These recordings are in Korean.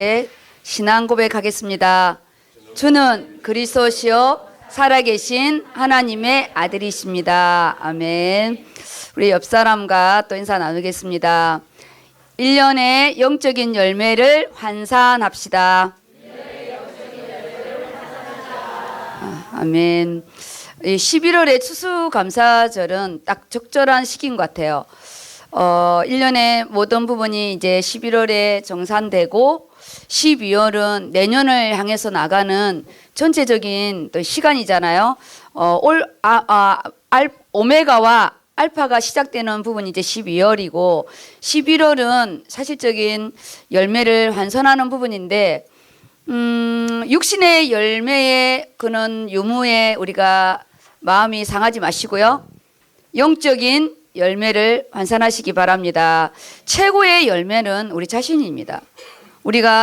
네, 신앙 고백하겠습니다. 주는 그리스도시요 살아계신 하나님의 아들이십니다. 아멘. 우리 옆 사람과 또 인사 나누겠습니다. 1년의 영적인 열매를 환산합시다. 아멘. 11월의 추수감사절은 딱 적절한 시기인 것 같아요. 1년의 모든 부분이 이제 11월에 정산되고 12월은 내년을 향해서 나가는 전체적인 또 시간이잖아요. 오메가와 알파가 시작되는 부분이 이제 12월이고 11월은 사실적인 열매를 환선하는 부분인데 육신의 열매의 그런 유무에 우리가 마음이 상하지 마시고요. 영적인 열매를 환산하시기 바랍니다. 최고의 열매는 우리 자신입니다.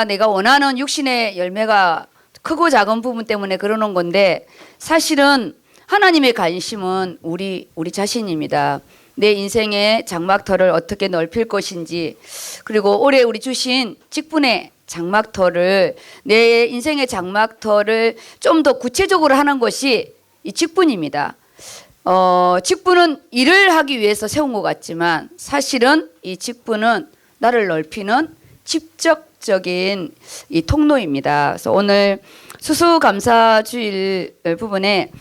내가 원하는 육신의 열매가 크고 작은 부분 때문에 그러는 건데 사실은 하나님의 관심은 우리 자신입니다. 내 인생의 장막터를 어떻게 넓힐 것인지, 그리고 올해 우리 주신 직분의 장막터를, 내 인생의 장막터를 좀 더 구체적으로 하는 것이 이 직분입니다. 직분은 일을 하기 위해서 세운 것 같지만 사실은 이 직분은 나를 넓히는 직접적인 이 통로입니다. 그래서 오늘 수수감사주일 부분에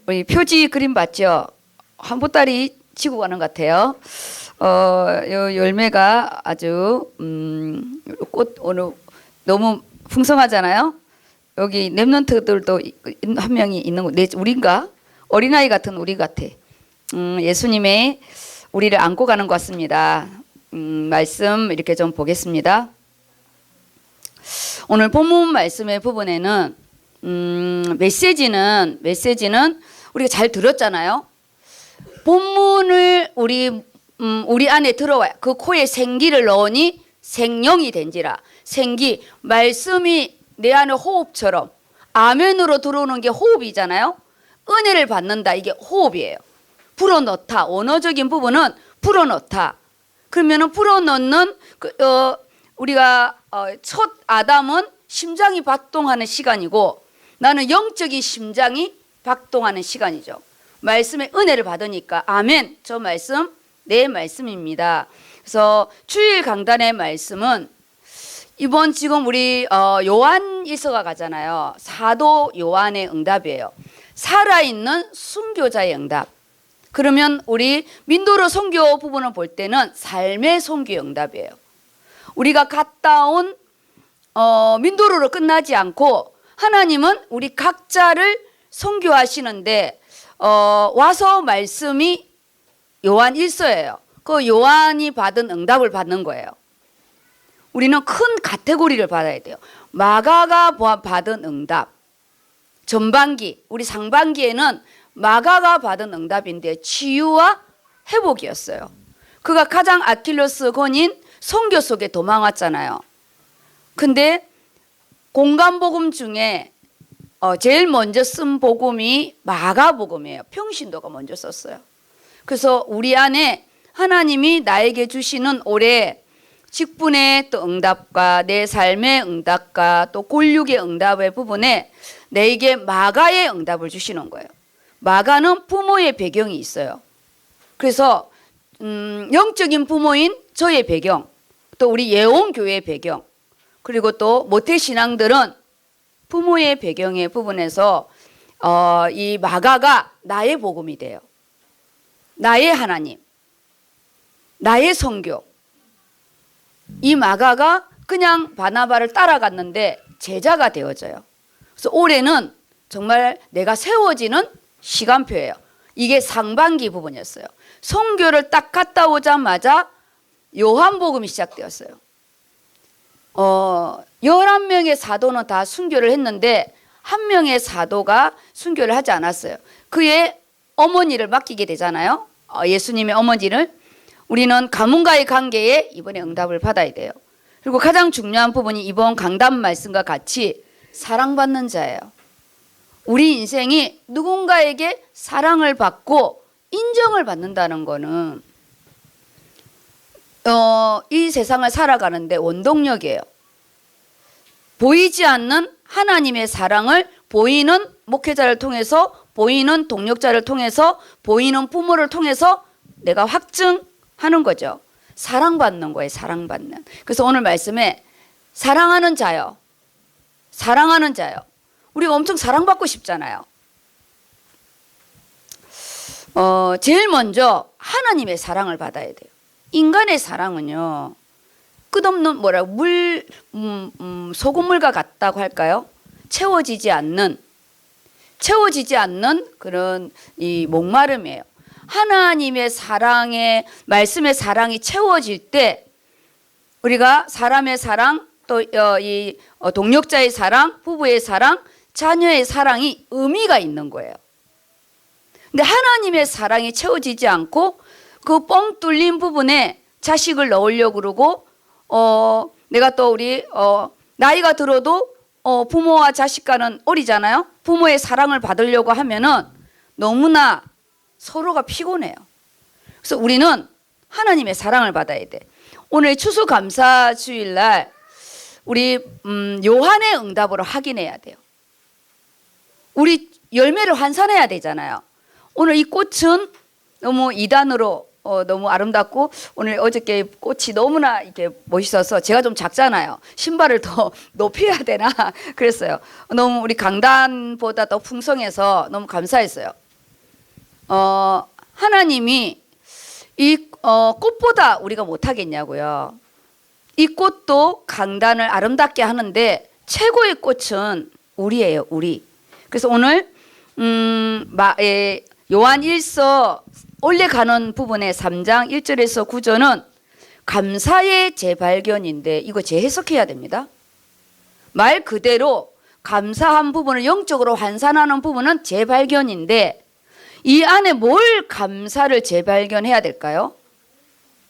우리 표지 그림 봤죠? 한 보따리 지고 가는 것 같아요. 요 열매가 아주 꽃 오늘 너무 풍성하잖아요. 여기 랩런트들도 한 명이 있는 거, 우린가? 어린아이 같은 우리 같아. 예수님의 우리를 안고 가는 것 같습니다. 말씀 이렇게 좀 보겠습니다. 오늘 본문 말씀의 부분에는 메시지는 우리가 잘 들었잖아요. 본문을 우리 안에 들어와야 그 코에 생기를 넣으니 생명이 된지라. 생기, 말씀이 내 안에 호흡처럼 아멘으로 들어오는 게 호흡이잖아요. 은혜를 받는다, 이게 호흡이에요. 불어넣다, 언어적인 부분은 불어넣다. 그러면은 불어넣는 우리가 첫 아담은 심장이 박동하는 시간이고 나는 영적인 심장이 박동하는 시간이죠. 말씀의 은혜를 받으니까 아멘, 저 말씀 내 말씀입니다. 그래서 주일 강단의 말씀은 이번 지금 우리 요한 일서가 가잖아요. 사도 요한의 응답이에요. 살아있는 순교자의 응답. 그러면 우리 민도로 선교 부분을 볼 때는 삶의 선교의 응답이에요. 우리가 갔다 온 민도로로 끝나지 않고 하나님은 우리 각자를 선교하시는데 와서 말씀이 요한 일서예요. 그 요한이 받은 응답을 받는 거예요. 우리는 큰 카테고리를 받아야 돼요. 마가가 받은 응답. 전반기, 우리 상반기에는 마가가 받은 응답인데 치유와 회복이었어요. 그가 가장 아킬레스 건인 선교 속에 도망왔잖아요. 근데 공간복음 중에 제일 먼저 쓴 복음이 마가복음이에요. 평신도가 먼저 썼어요. 그래서 우리 안에 하나님이 나에게 주시는 올해 직분의 또 응답과 내 삶의 응답과 또 골육의 응답의 부분에 내게 마가의 응답을 주시는 거예요. 마가는 부모의 배경이 있어요. 그래서 영적인 부모인 저의 배경, 또 우리 예원교회의 배경, 그리고 또 모태신앙들은 부모의 배경의 부분에서 이 마가가 나의 복음이 돼요. 나의 하나님, 나의 선교. 이 마가가 그냥 바나바를 따라갔는데 제자가 되어져요. 그래서 올해는 정말 내가 세워지는 시간표예요. 이게 상반기 부분이었어요. 선교를 딱 갔다 오자마자 요한복음이 시작되었어요. 11명의 사도는 다 순교를 했는데 한 명의 사도가 순교를 하지 않았어요. 그의 어머니를 맡기게 되잖아요. 예수님의 어머니를. 우리는 가문과의 관계에 이번에 응답을 받아야 돼요. 그리고 가장 중요한 부분이 이번 강단 말씀과 같이 사랑받는 자예요. 우리 인생이 누군가에게 사랑을 받고 인정을 받는다는 거는 이 세상을 살아가는데 원동력이에요. 보이지 않는 하나님의 사랑을 보이는 목회자를 통해서, 보이는 동력자를 통해서, 보이는 부모를 통해서 내가 확증하는 거죠. 사랑받는 거예요. 사랑받는. 그래서 오늘 말씀에 사랑하는 자요. 사랑하는 자요. 우리가 엄청 사랑받고 싶잖아요. 제일 먼저 하나님의 사랑을 받아야 돼요. 인간의 사랑은요, 끝없는 소금물과 같다고 할까요? 채워지지 않는 그런 이 목마름이에요. 하나님의 사랑의, 말씀의 사랑이 채워질 때 우리가 사람의 사랑, 또 이 동력자의 사랑, 부부의 사랑, 자녀의 사랑이 의미가 있는 거예요. 근데 하나님의 사랑이 채워지지 않고 그 뻥 뚫린 부분에 자식을 넣으려고 그러고, 내가 또 우리 나이가 들어도 부모와 자식과는 어리잖아요. 부모의 사랑을 받으려고 하면은 너무나 서로가 피곤해요. 그래서 우리는 하나님의 사랑을 받아야 돼. 오늘 추수감사주일날 우리 요한의 응답으로 확인해야 돼요. 우리 열매를 환산해야 되잖아요. 오늘 이 꽃은 너무 2단으로 너무 아름답고, 오늘 어저께 꽃이 너무나 이렇게 멋있어서 제가 좀 작잖아요. 신발을 더 높여야 되나 그랬어요. 너무 우리 강단보다 더 풍성해서 너무 감사했어요. 하나님이 이 꽃보다 우리가 못하겠냐고요. 이 꽃도 강단을 아름답게 하는데 최고의 꽃은 우리예요. 우리. 그래서 오늘 요한 1서 올라가는 부분의 3장 1절에서 9절은 감사의 재발견인데, 이거 재해석해야 됩니다. 말 그대로 감사한 부분을 영적으로 환산하는 부분은 재발견인데, 이 안에 뭘 감사를 재발견해야 될까요?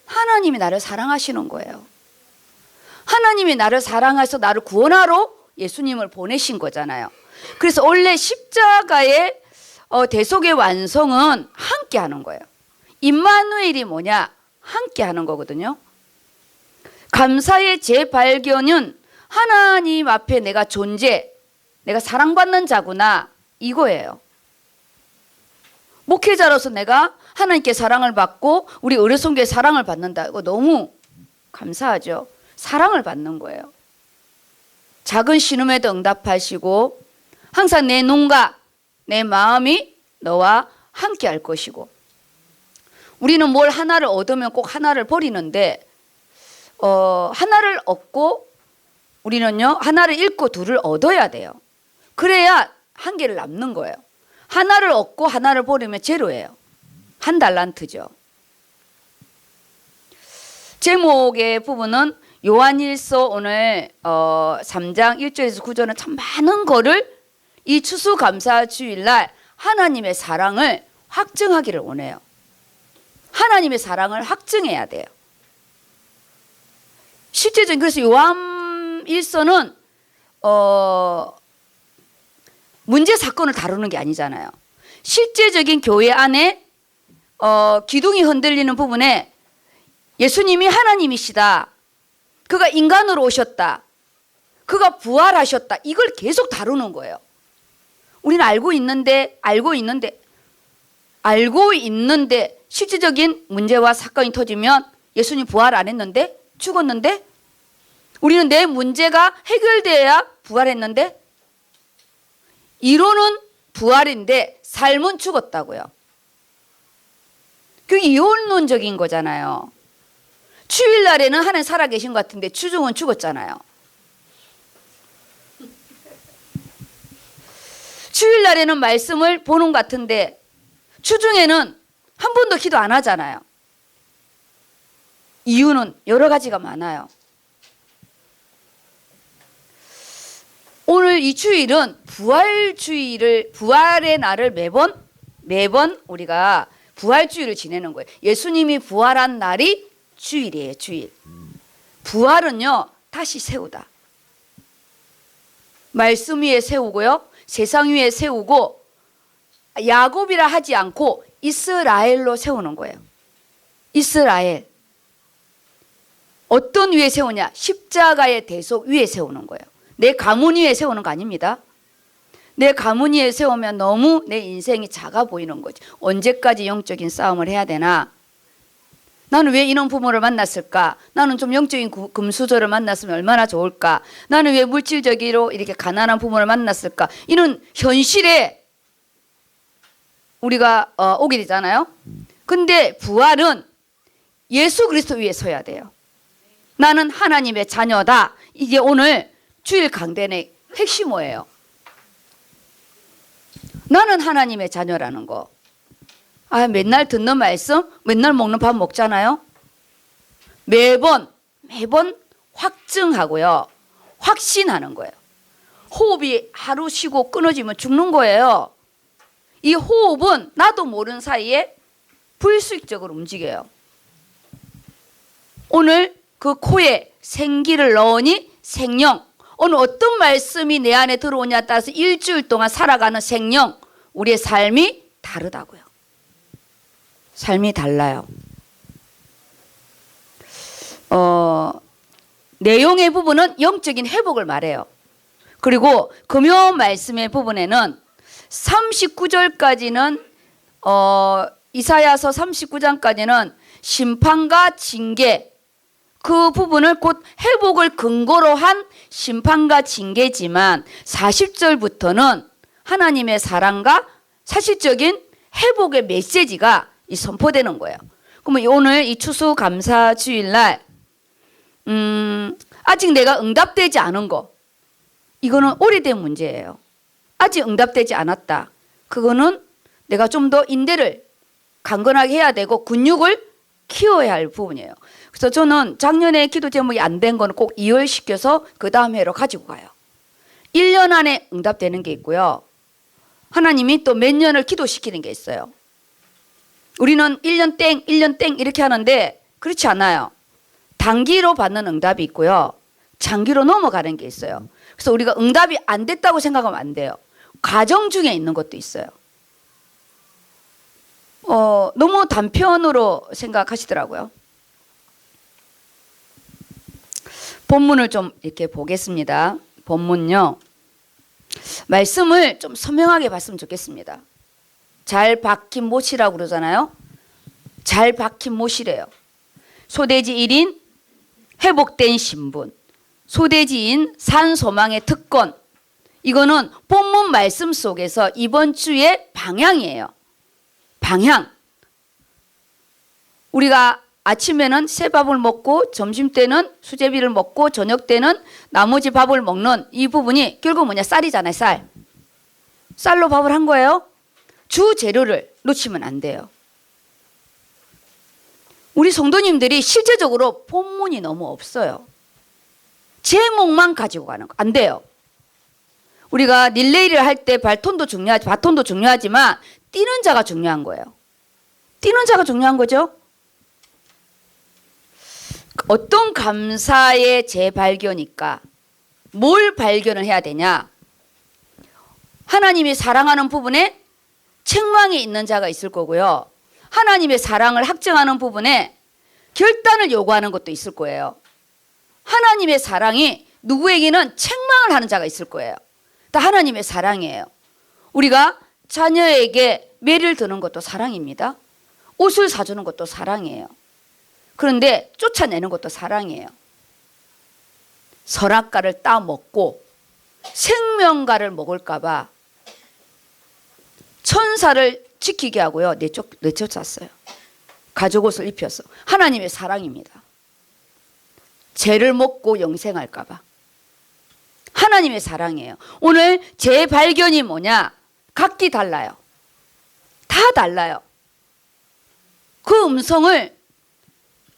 하나님이 나를 사랑하시는 거예요. 하나님이 나를 사랑해서 나를 구원하러 예수님을 보내신 거잖아요. 그래서 원래 십자가의 대속의 완성은 함께 하는 거예요. 임마누엘이 뭐냐? 함께 하는 거거든요. 감사의 재발견은 하나님 앞에 내가 내가 사랑받는 자구나, 이거예요. 목회자로서 내가 하나님께 사랑을 받고 우리 의료선교에 사랑을 받는다. 이거 너무 감사하죠. 사랑을 받는 거예요. 작은 신음에도 응답하시고 항상 내 눈과 내 마음이 너와 함께 할 것이고, 우리는 뭘 하나를 얻으면 꼭 하나를 버리는데, 하나를 얻고 우리는요, 하나를 잃고 둘을 얻어야 돼요. 그래야 한 개를 남는 거예요. 하나를 얻고 하나를 버리면 제로예요. 한 달란트죠. 제목의 부분은 요한일서 오늘 3장 1절에서 9절은 참 많은 거를 이 추수감사주일날 하나님의 사랑을 확증하기를 원해요. 하나님의 사랑을 확증해야 돼요. 실제적인, 그래서 요한일서는 문제 사건을 다루는 게 아니잖아요. 실제적인 교회 안에 기둥이 흔들리는 부분에 예수님이 하나님이시다, 그가 인간으로 오셨다, 그가 부활하셨다, 이걸 계속 다루는 거예요. 우리는 알고 있는데 실질적인 문제와 사건이 터지면 예수님 부활 안 했는데? 죽었는데? 우리는 내 문제가 해결돼야 부활했는데? 이론은 부활인데 삶은 죽었다고요. 그게 이혼론적인 거잖아요. 주일날에는 하나님 살아계신 것 같은데 주중은 죽었잖아요. 주일날에는 말씀을 보는 것 같은데 주중에는 한 번도 기도 안 하잖아요. 이유는 여러 가지가 많아요. 오늘 이 주일은 부활의 날을 매번 우리가 부활주일을 지내는 거예요. 예수님이 부활한 날이 주일이에요. 주일. 부활은요, 다시 세우다. 말씀 위에 세우고요, 세상 위에 세우고, 야곱이라 하지 않고 이스라엘로 세우는 거예요. 이스라엘. 어떤 위에 세우냐? 십자가의 대속 위에 세우는 거예요. 내 가문 위에 세우는 거 아닙니다. 내 가문 위에 세우면 너무 내 인생이 작아 보이는 거지. 언제까지 영적인 싸움을 해야 되나? 나는 왜 이런 부모를 만났을까? 나는 좀 영적인 금수저를 만났으면 얼마나 좋을까? 나는 왜 물질적으로 이렇게 가난한 부모를 만났을까? 이런 현실에 우리가 오게 되잖아요. 근데 부활은 예수 그리스도 위에 서야 돼요. 나는 하나님의 자녀다. 이게 오늘 주일 강단의 핵심어예요. 나는 하나님의 자녀라는 거. 맨날 듣는 말씀, 맨날 먹는 밥 먹잖아요. 매번 확증하고요. 확신하는 거예요. 호흡이 하루 쉬고 끊어지면 죽는 거예요. 이 호흡은 나도 모르는 사이에 불수익적으로 움직여요. 오늘 그 코에 생기를 넣으니 생명. 오늘 어떤 말씀이 내 안에 들어오냐에 따라서 일주일 동안 살아가는 생명. 우리의 삶이 다르다고요. 삶이 달라요. 내용의 부분은 영적인 회복을 말해요. 그리고 금요 말씀의 부분에는 39절까지는 이사야서 39장까지는 심판과 징계, 그 부분을 곧 회복을 근거로 한 심판과 징계지만 40절부터는 하나님의 사랑과 사실적인 회복의 메시지가 선포되는 거예요. 그러면 오늘 이 추수감사 주일날 아직 내가 응답되지 않은 거, 이거는 오래된 문제예요. 아직 응답되지 않았다. 그거는 내가 좀 더 인내를 강건하게 해야 되고 근육을 키워야 할 부분이에요. 그래서 저는 작년에 기도 제목이 안 된 거는 꼭 이월시켜서 그 다음 해로 가지고 가요. 1년 안에 응답되는 게 있고요. 하나님이 또 몇 년을 기도시키는 게 있어요. 우리는 1년 땡, 1년 땡 이렇게 하는데 그렇지 않아요. 단기로 받는 응답이 있고요. 장기로 넘어가는 게 있어요. 그래서 우리가 응답이 안 됐다고 생각하면 안 돼요. 과정 중에 있는 것도 있어요. 너무 단편으로 생각하시더라고요. 본문을 좀 이렇게 보겠습니다. 본문요. 말씀을 좀 선명하게 봤으면 좋겠습니다. 잘 박힌 못이라고 그러잖아요. 잘 박힌 못이래요. 소돼지 1인, 회복된 신분, 소돼지인 산 소망의 특권. 이거는 본문 말씀 속에서 이번 주의 방향이에요. 방향. 우리가 아침에는 새밥을 먹고 점심 때는 수제비를 먹고 저녁 때는 나머지 밥을 먹는 이 부분이 결국 뭐냐? 쌀이잖아요. 쌀. 쌀로 밥을 한 거예요. 주 재료를 놓치면 안 돼요. 우리 성도님들이 실제적으로 본문이 너무 없어요. 제목만 가지고 가는 거. 안 돼요. 우리가 릴레이를 할 때 바톤도 중요하지만 뛰는 자가 중요한 거예요. 뛰는 자가 중요한 거죠. 어떤 감사의 재발견일까? 뭘 발견을 해야 되냐? 하나님이 사랑하는 부분에 책망이 있는 자가 있을 거고요. 하나님의 사랑을 확증하는 부분에 결단을 요구하는 것도 있을 거예요. 하나님의 사랑이 누구에게는 책망을 하는 자가 있을 거예요. 다 하나님의 사랑이에요. 우리가 자녀에게 매를 드는 것도 사랑입니다. 옷을 사주는 것도 사랑이에요. 그런데 쫓아내는 것도 사랑이에요. 선악과를 따먹고 생명과를 먹을까 봐 천사를 지키게 하고요. 내쫓았어요. 가죽 옷을 입혔어. 하나님의 사랑입니다. 죄를 먹고 영생할까 봐. 하나님의 사랑이에요. 오늘 재발견이 뭐냐? 각기 달라요. 다 달라요. 그 음성을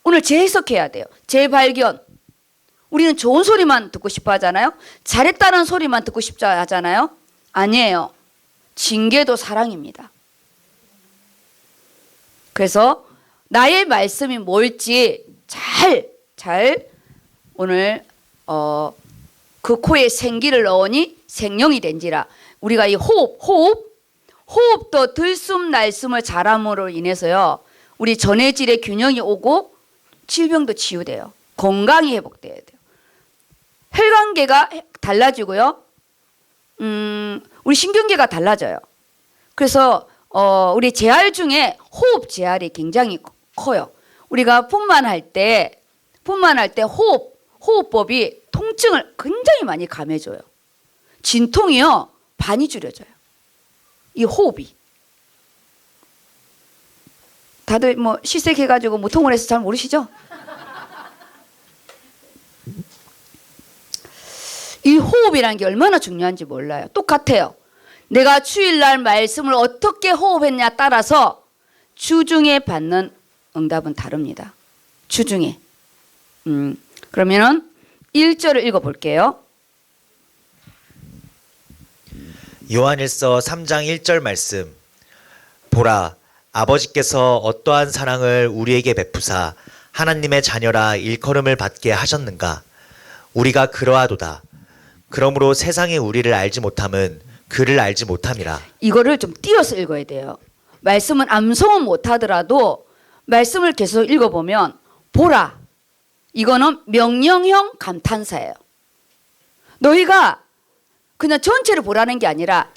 오늘 재해석해야 돼요. 재발견. 우리는 좋은 소리만 듣고 싶어 하잖아요. 잘했다는 소리만 듣고 싶어 하잖아요. 아니에요. 징계도 사랑입니다. 그래서 나의 말씀이 뭘지 잘 오늘 그 코에 생기를 넣으니 생명이 된지라. 우리가 이 호흡도 들숨 날숨을 잘함으로 인해서요. 우리 전해질의 균형이 오고 질병도 치유돼요. 건강이 회복돼야 돼요. 혈관계가 달라지고요. 우리 신경계가 달라져요. 그래서 우리 재활 중에 호흡 재활이 굉장히 커요. 우리가 분만할 때 호흡법이 통증을 굉장히 많이 감해줘요. 진통이요 반이 줄여져요. 이 호흡이. 다들 뭐 실색해가지고 무통을 해서 잘 모르시죠? 이 호흡이라는 게 얼마나 중요한지 몰라요. 똑같아요. 내가 주일날 말씀을 어떻게 호흡했냐 따라서 주중에 받는 응답은 다릅니다. 주중에. 그러면은 1절을 읽어볼게요. 요한일서 3장 1절 말씀. 보라, 아버지께서 어떠한 사랑을 우리에게 베푸사 하나님의 자녀라 일컬음을 받게 하셨는가. 우리가 그러하도다. 그러므로 세상이 우리를 알지 못함은 그를 알지 못함이라. 이거를 좀 띄어서 읽어야 돼요. 말씀은 암송은 못하더라도 말씀을 계속 읽어보면 보라. 이거는 명령형 감탄사예요. 너희가 그냥 전체를 보라는 게 아니라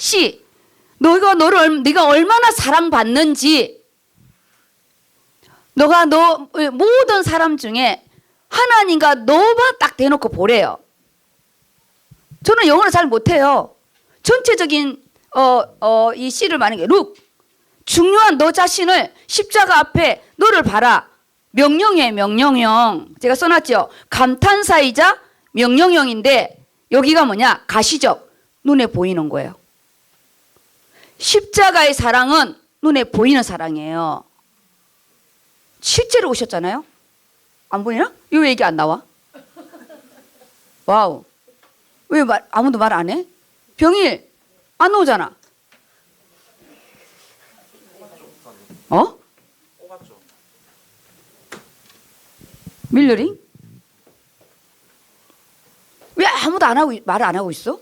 네가 얼마나 사랑받는지 너가 모든 사람 중에 하나님과 너만 딱 대놓고 보래요. 저는 영어를 잘 못해요. 전체적인 이 C를 말하는 게 look. 중요한 너 자신을 십자가 앞에 너를 봐라. 명령이에요. 명령형. 제가 써놨죠. 감탄사이자 명령형인데 여기가 뭐냐? 가시적. 눈에 보이는 거예요. 십자가의 사랑은 눈에 보이는 사랑이에요. 실제로 오셨잖아요. 안 보이나? 이거 왜 얘기 안 나와? 와우. 왜 아무도 말 안 해? 병일 안 오잖아. 밀러링? 왜 아무도 말을 안 하고 있어?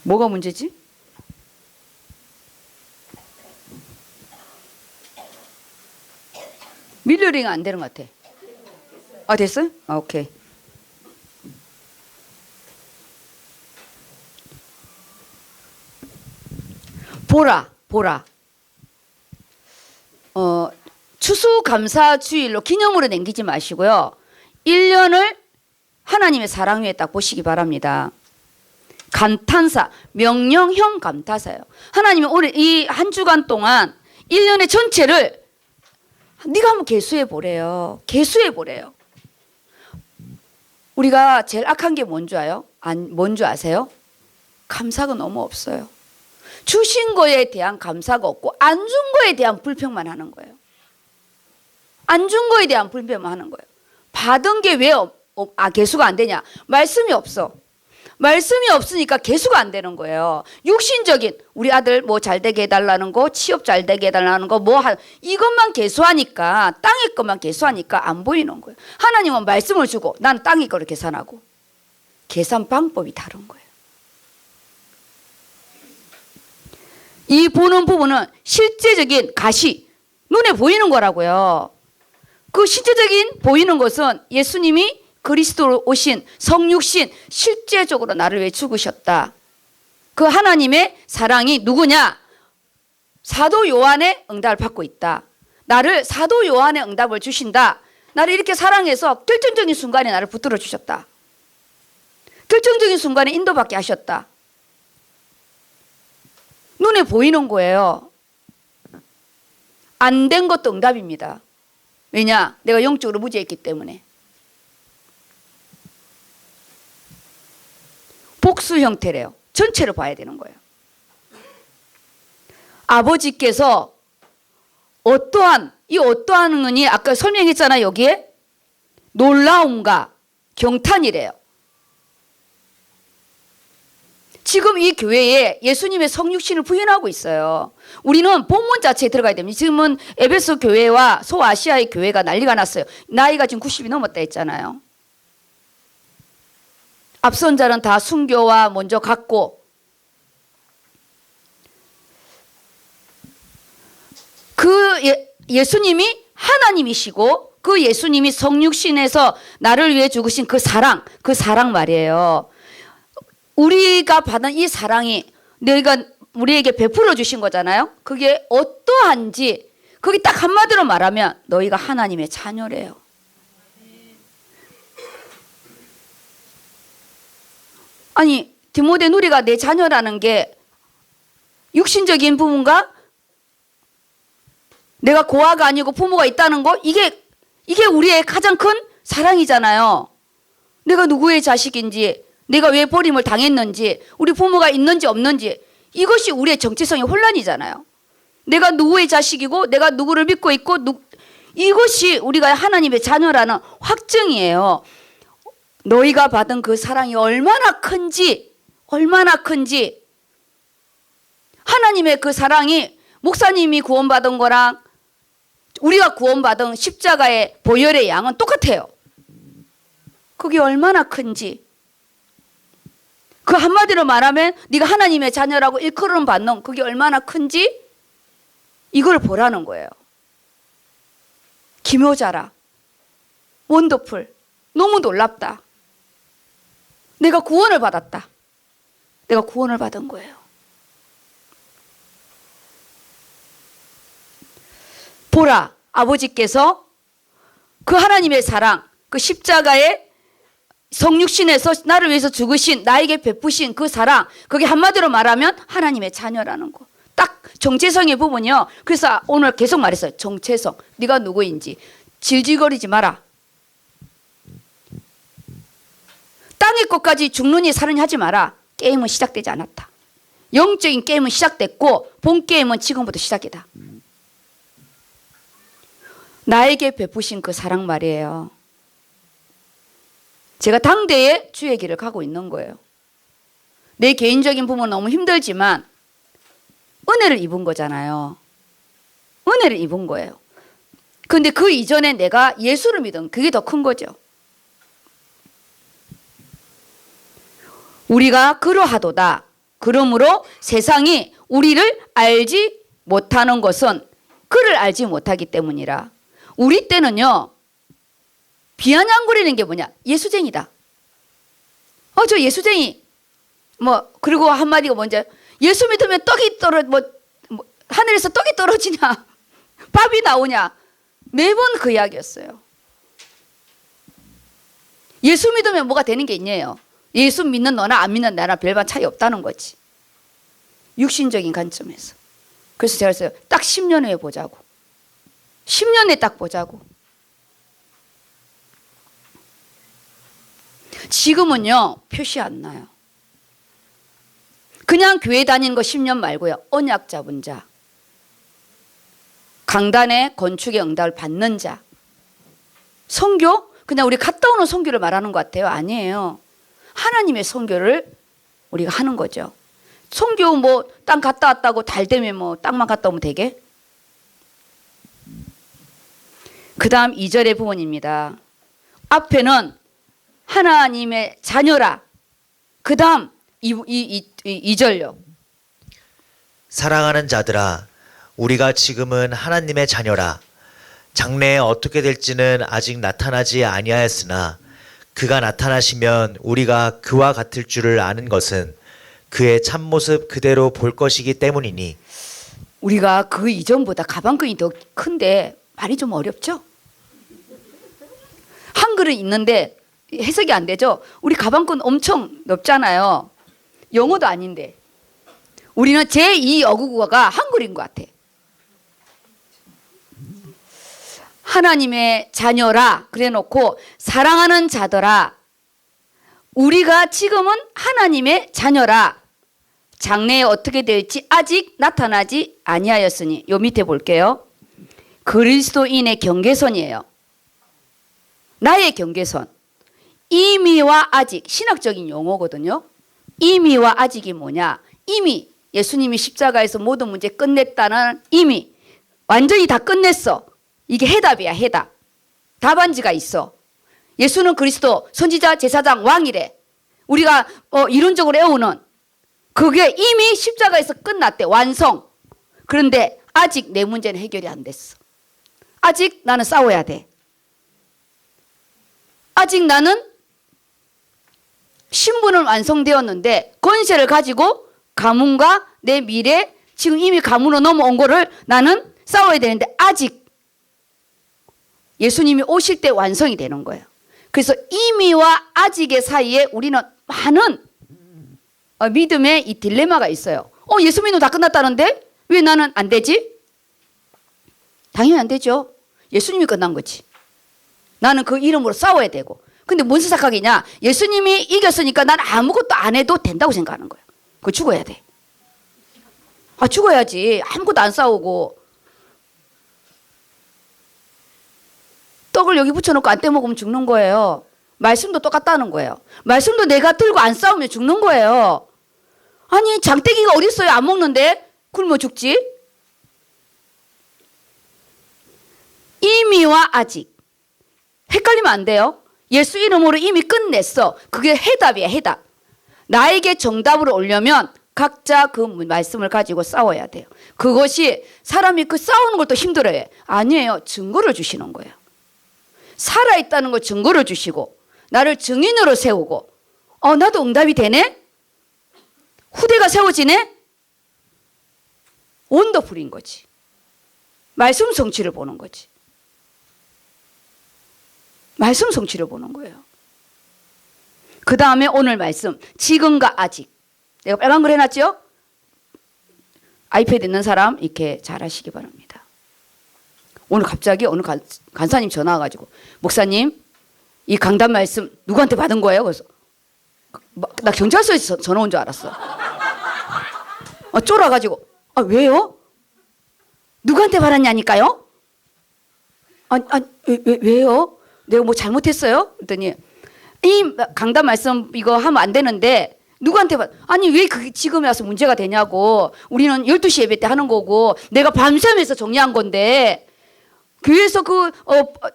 뭐가 문제지? 밀러링 안 되는 것 같아. 됐어요? 오케이. 보라. 추수감사주일로 기념으로 남기지 마시고요. 1년을 하나님의 사랑 위에 딱 보시기 바랍니다. 감탄사, 명령형 감탄사예요. 하나님은 오늘 이 한 주간 동안 1년의 전체를 네가 한번 계수해 보래요. 우리가 제일 악한 게 뭔지 뭔지 아세요? 감사가 너무 없어요. 주신 거에 대한 감사가 없고 안 준 거에 대한 불평만 하는 거예요. 안 준 거에 대한 불평만 하는 거예요. 받은 게 왜 계수가 안 되냐? 말씀이 없어. 말씀이 없으니까 계수가 안 되는 거예요. 육신적인 우리 아들 뭐 잘 되게 해달라는 거, 취업 잘 되게 해달라는 거, 이것만 계수하니까 땅의 것만 계수하니까 안 보이는 거예요. 하나님은 말씀을 주고 나는 땅의 거를 계산하고 계산 방법이 다른 거예요. 이 보는 부분은 실제적인 가시, 눈에 보이는 거라고요. 그 실제적인 보이는 것은 예수님이 그리스도로 오신 성육신 실제적으로 나를 위해 죽으셨다. 그 하나님의 사랑이 누구냐? 사도 요한의 응답을 받고 있다. 나를 사도 요한의 응답을 주신다. 나를 이렇게 사랑해서 결정적인 순간에 나를 붙들어 주셨다. 결정적인 순간에 인도받게 하셨다. 눈에 보이는 거예요. 안 된 것도 응답입니다. 왜냐? 내가 영적으로 무죄했기 때문에. 복수 형태래요. 전체를 봐야 되는 거예요. 아버지께서 어떠한 것이 아까 설명했잖아요. 여기에 놀라움과 경탄이래요. 지금 이 교회에 예수님의 성육신을 부인하고 있어요. 우리는 본문 자체에 들어가야 됩니다. 지금은 에베소 교회와 소아시아의 교회가 난리가 났어요. 나이가 지금 90이 넘었다 했잖아요. 앞선 자는 다 순교와 먼저 갔고 그 예수님이 하나님이시고 그 예수님이 성육신에서 나를 위해 죽으신 그 사랑 말이에요. 우리가 받은 이 사랑이 너희가 우리에게 베풀어 주신 거잖아요. 그게 어떠한지 그게 딱 한마디로 말하면 너희가 하나님의 자녀래요. 아니 디모데 누리가 내 자녀라는 게 육신적인 부모인가? 내가 고아가 아니고 부모가 있다는 거 이게 우리의 가장 큰 사랑이잖아요. 내가 누구의 자식인지 내가 왜 버림을 당했는지 우리 부모가 있는지 없는지 이것이 우리의 정체성의 혼란이잖아요. 내가 누구의 자식이고 내가 누구를 믿고 있고 이것이 우리가 하나님의 자녀라는 확증이에요. 너희가 받은 그 사랑이 얼마나 큰지 하나님의 그 사랑이 목사님이 구원받은 거랑 우리가 구원받은 십자가의 보혈의 양은 똑같아요. 그게 얼마나 큰지 그 한마디로 말하면 네가 하나님의 자녀라고 일컬음 받는 그게 얼마나 큰지 이걸 보라는 거예요. 기묘자라 원더풀 너무 놀랍다. 내가 구원을 받았다. 내가 구원을 받은 거예요. 보라 아버지께서 그 하나님의 사랑 그 십자가의 성육신에서 나를 위해서 죽으신 나에게 베푸신 그 사랑 그게 한마디로 말하면 하나님의 자녀라는 거. 딱 정체성의 부분이요. 그래서 오늘 계속 말했어요. 정체성. 네가 누구인지 질질거리지 마라. 땅의 것까지 죽느니 사느니 하지 마라. 게임은 시작되지 않았다. 영적인 게임은 시작됐고 본 게임은 지금부터 시작이다. 나에게 베푸신 그 사랑 말이에요. 제가 당대에 주의 길을 가고 있는 거예요. 내 개인적인 부분은 너무 힘들지만 은혜를 입은 거잖아요. 은혜를 입은 거예요. 그런데 그 이전에 내가 예수를 믿은 그게 더 큰 거죠. 우리가 그러하도다. 그러므로 세상이 우리를 알지 못하는 것은 그를 알지 못하기 때문이라. 우리 때는요. 비아냥거리는 게 뭐냐? 예수쟁이다. 저 예수쟁이. 그리고 한마디가 뭔지 예수 믿으면 떡이 하늘에서 떡이 떨어지냐? 밥이 나오냐? 매번 그 이야기였어요. 예수 믿으면 뭐가 되는 게 있냐요? 예수 믿는 너나 안 믿는 나나 별반 차이 없다는 거지. 육신적인 관점에서. 그래서 제가 했어요. 딱 10년 후에 보자고. 10년 후에 딱 보자고. 지금은요. 표시 안 나요. 그냥 교회 다니는 거 10년 말고요. 언약 잡은 자. 강단의 건축의 응답을 받는 자. 선교? 그냥 우리 갔다 오는 선교를 말하는 것 같아요. 아니에요. 하나님의 선교를 우리가 하는 거죠. 선교 땅 갔다 왔다고 달 되면 땅만 갔다 오면 되게? 그 다음 2절의 부분입니다. 앞에는 하나님의 자녀라. 그 다음 2절요. 사랑하는 자들아, 우리가 지금은 하나님의 자녀라. 장래에 어떻게 될지는 아직 나타나지 아니하였으나 그가 나타나시면 우리가 그와 같을 줄을 아는 것은 그의 참모습 그대로 볼 것이기 때문이니. 우리가 그 이전보다 가방끈이 더 큰데 말이 좀 어렵죠? 한글은 있는데 해석이 안 되죠? 우리 가방끈 엄청 넓잖아요. 영어도 아닌데. 우리는 제2 어국어가 한글인 것 같아. 하나님의 자녀라 그래 놓고 사랑하는 자더라. 우리가 지금은 하나님의 자녀라. 장래에 어떻게 될지 아직 나타나지 아니하였으니. 요 밑에 볼게요. 그리스도인의 경계선이에요. 나의 경계선. 이미와 아직, 신학적인 용어거든요. 이미와 아직이 뭐냐? 이미 예수님이 십자가에서 모든 문제 끝냈다는 이미. 완전히 다 끝냈어. 이게 해답이야, 해답. 답안지가 있어. 예수는 그리스도 선지자 제사장 왕이래. 우리가 이론적으로 외우는 그게 이미 십자가에서 끝났대. 완성. 그런데 아직 내 문제는 해결이 안 됐어. 아직 나는 싸워야 돼. 아직 나는 신분은 완성되었는데 권세를 가지고 가문과 내 미래, 지금 이미 가문으로 넘어온 거를 나는 싸워야 되는데 아직 예수님이 오실 때 완성이 되는 거예요. 그래서 이미와 아직의 사이에 우리는 많은 믿음의 이 딜레마가 있어요. 예수 믿는 다 끝났다는데 왜 나는 안 되지? 당연히 안 되죠. 예수님이 끝난 거지. 나는 그 이름으로 싸워야 되고. 근데 뭔 생각이냐? 예수님이 이겼으니까 난 아무것도 안 해도 된다고 생각하는 거예요. 그거 죽어야 돼. 죽어야지. 아무것도 안 싸우고. 떡을 여기 붙여놓고 안 떼먹으면 죽는 거예요. 말씀도 똑같다는 거예요. 말씀도 내가 들고 안 싸우면 죽는 거예요. 아니 장대기가 어디 있어요? 안 먹는데 굶어 죽지. 이미와 아직 헷갈리면 안 돼요. 예수 이름으로 이미 끝냈어. 그게 해답이야. 해답. 나에게 정답을 오려면 각자 그 말씀을 가지고 싸워야 돼요. 그것이 사람이 그 싸우는 걸 또 힘들어해. 아니에요. 증거를 주시는 거예요. 살아있다는 걸 증거를 주시고 나를 증인으로 세우고 나도 응답이 되네? 후대가 세워지네? 원더풀인 거지. 말씀 성취를 보는 거지. 말씀 성취를 보는 거예요. 그 다음에 오늘 말씀 지금과 아직. 내가 빨간 글 해놨죠? 아이패드 있는 사람 이렇게 잘 하시기 바랍니다. 오늘 갑자기 어느 간사님 전화 와가지고 목사님 이 강단 말씀 누구한테 받은 거예요? 그래서 나 경찰서에서 전화 온 줄 알았어. 쫄아가지고 왜요? 누구한테 받았냐니까요? 왜요? 내가 뭐 잘못했어요? 그랬더니 이 강단 말씀 이거 하면 안 되는데 누구한테 아니 왜 그게 지금에 와서 문제가 되냐고. 우리는 12시 예배 때 하는 거고 내가 밤샘에서 정리한 건데 교회에서